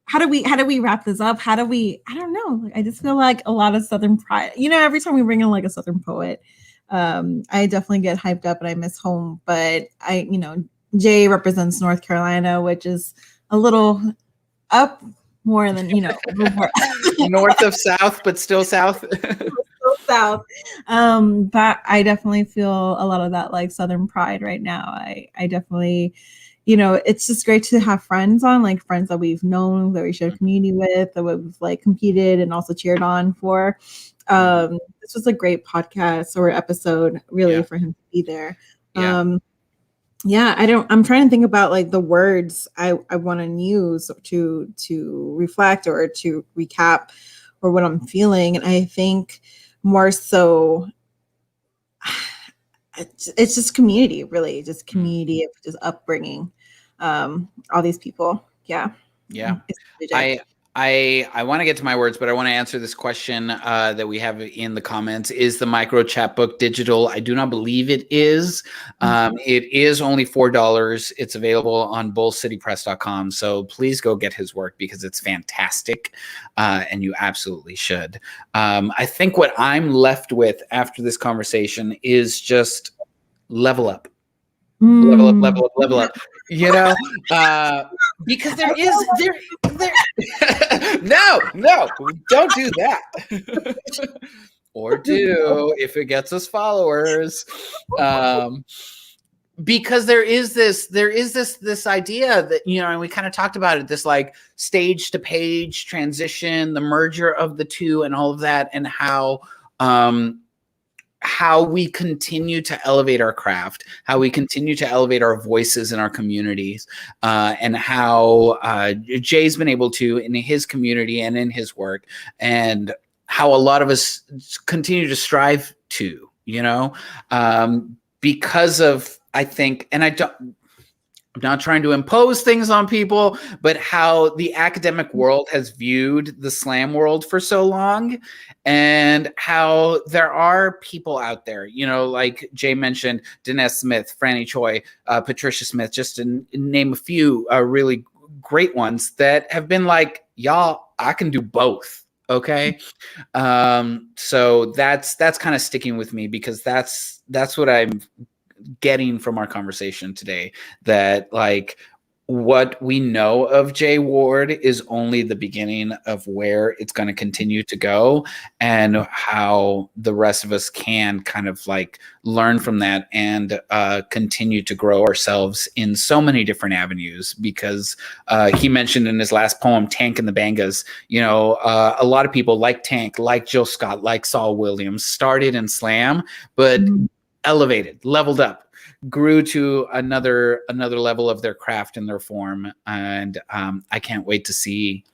How do we wrap this up? I don't know. I just feel like a lot of Southern pride. Every time we bring in like a Southern poet, I definitely get hyped up and I miss home. But Jay represents North Carolina, which is a little up more than, north of South, but still South. South. But I definitely feel a lot of that like Southern pride right now. I definitely, it's just great to have friends on, like friends that we've known, that we share community with, that we've like competed and also cheered on for. This was a great podcast or episode really for him to be there. I'm trying to think about like the words I want to use to reflect or to recap or what I'm feeling. And I think more so it's just community, really, just community of just upbringing all these people. Yeah. I want to get to my words, but I want to answer this question that we have in the comments. Is the micro chat book digital? I do not believe it is. It is only $4. It's available on bullcitypress.com. So please go get his work because it's fantastic. And you absolutely should. I think what I'm left with after this conversation is just level up. Level up. Because there no, don't do that. Or do if it gets us followers. Because there is this idea that, and we kind of talked about it, this like stage to page transition, the merger of the two and all of that, and how we continue to elevate our craft, how we continue to elevate our voices in our communities, and how Jay's been able to in his community and in his work, and how a lot of us continue to strive to, because of, I think, and I'm not trying to impose things on people, but how the academic world has viewed the slam world for so long, and how there are people out there, like Jay mentioned, Dinesh Smith, Franny Choi, Patricia Smith, just to name a few really great ones that have been like, y'all, I can do both. Okay. So that's kind of sticking with me, because that's what I'm getting from our conversation today, that like what we know of Jay Ward is only the beginning of where it's going to continue to go, and how the rest of us can kind of like learn from that and continue to grow ourselves in so many different avenues. Because he mentioned in his last poem, Tank and the Bangas, you know, a lot of people like Tank, like Jill Scott, like Saul Williams, started in slam, but elevated, leveled up, grew to another level of their craft and their form. And I can't wait to see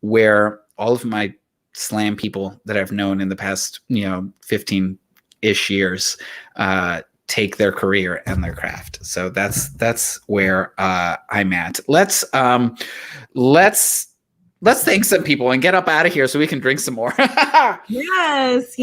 where all of my slam people that I've known in the past, 15-ish years take their career and their craft. So that's where I'm at. Let's thank some people and get up out of here so we can drink some more. Yes.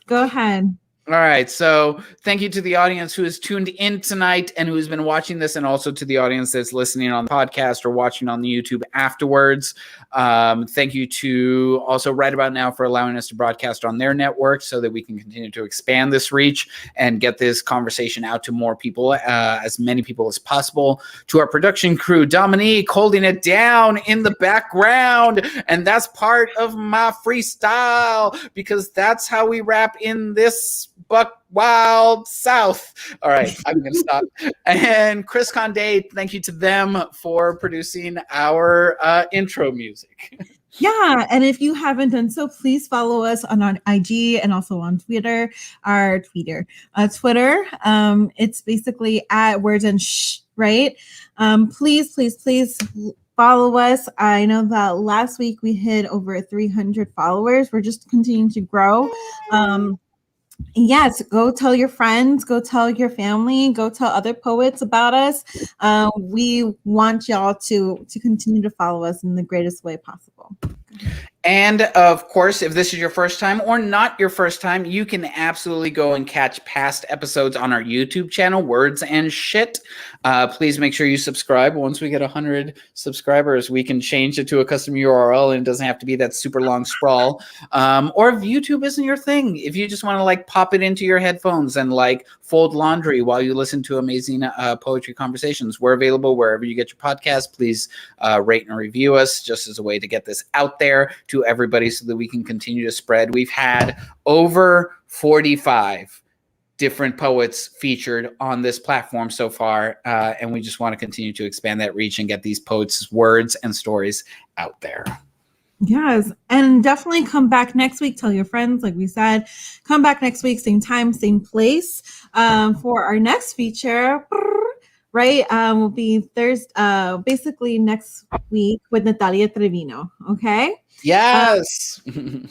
Go ahead. All right. So thank you to the audience who has tuned in tonight and who's been watching this, and also to the audience that's listening on the podcast or watching on the YouTube afterwards. Thank you to also Right About Now for allowing us to broadcast on their network so that we can continue to expand this reach and get this conversation out to more people, as many people as possible. To our production crew, Dominique holding it down in the background. And that's part of my freestyle, because that's how we rap in this buck wild South. All right, I'm going to stop. And Chris Condé, thank you to them for producing our intro music. Yeah, and if you haven't done so, please follow us on IG and also on Twitter. Twitter. It's basically at Words and Shh, right? Please follow us. I know that last week we hit over 300 followers. We're just continuing to grow. Yes, go tell your friends, go tell your family, go tell other poets about us. We want y'all to continue to follow us in the greatest way possible. And of course, if this is your first time or not your first time, you can absolutely go and catch past episodes on our YouTube channel, Words and Shit. Please make sure you subscribe. Once we get 100 subscribers, we can change it to a custom URL and it doesn't have to be that super long scroll. Or if YouTube isn't your thing, if you just want to like pop it into your headphones and like fold laundry while you listen to amazing poetry conversations, we're available wherever you get your podcast. Please rate and review us, just as a way to get this out there to everybody so that we can continue to spread. We've had over 45 different poets featured on this platform so far, and we just want to continue to expand that reach and get these poets' words and stories out there. Yes, and definitely come back next week. Tell your friends, like we said. Come back next week, same time, same place, for our next feature. Right, will be Thursday, basically next week with Natalia Trevino. Okay. Yes.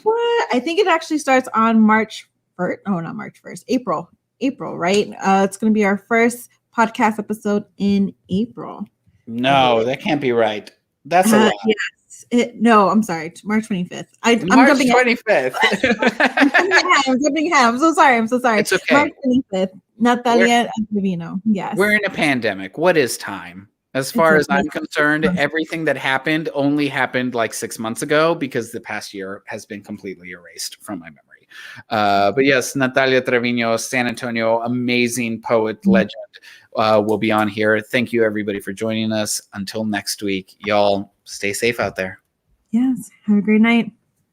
What? I think it actually starts on March 1st. Oh, not March 1st. April, right? It's going to be our first podcast episode in April. No, that can't be right. That's a lot. Yes. No, I'm sorry. March 25th. I'm March jumping 25th. I'm jumping ahead. I'm so sorry. It's okay. March 25th. Natalia Trevino. Yes. We're in a pandemic. What is time? As far as I'm concerned, everything that happened only happened like 6 months ago, because the past year has been completely erased from my memory. But yes, Natalia Trevino, San Antonio, amazing poet, legend, will be on here. Thank you, everybody, for joining us. Until next week, y'all stay safe out there. Yes. Have a great night.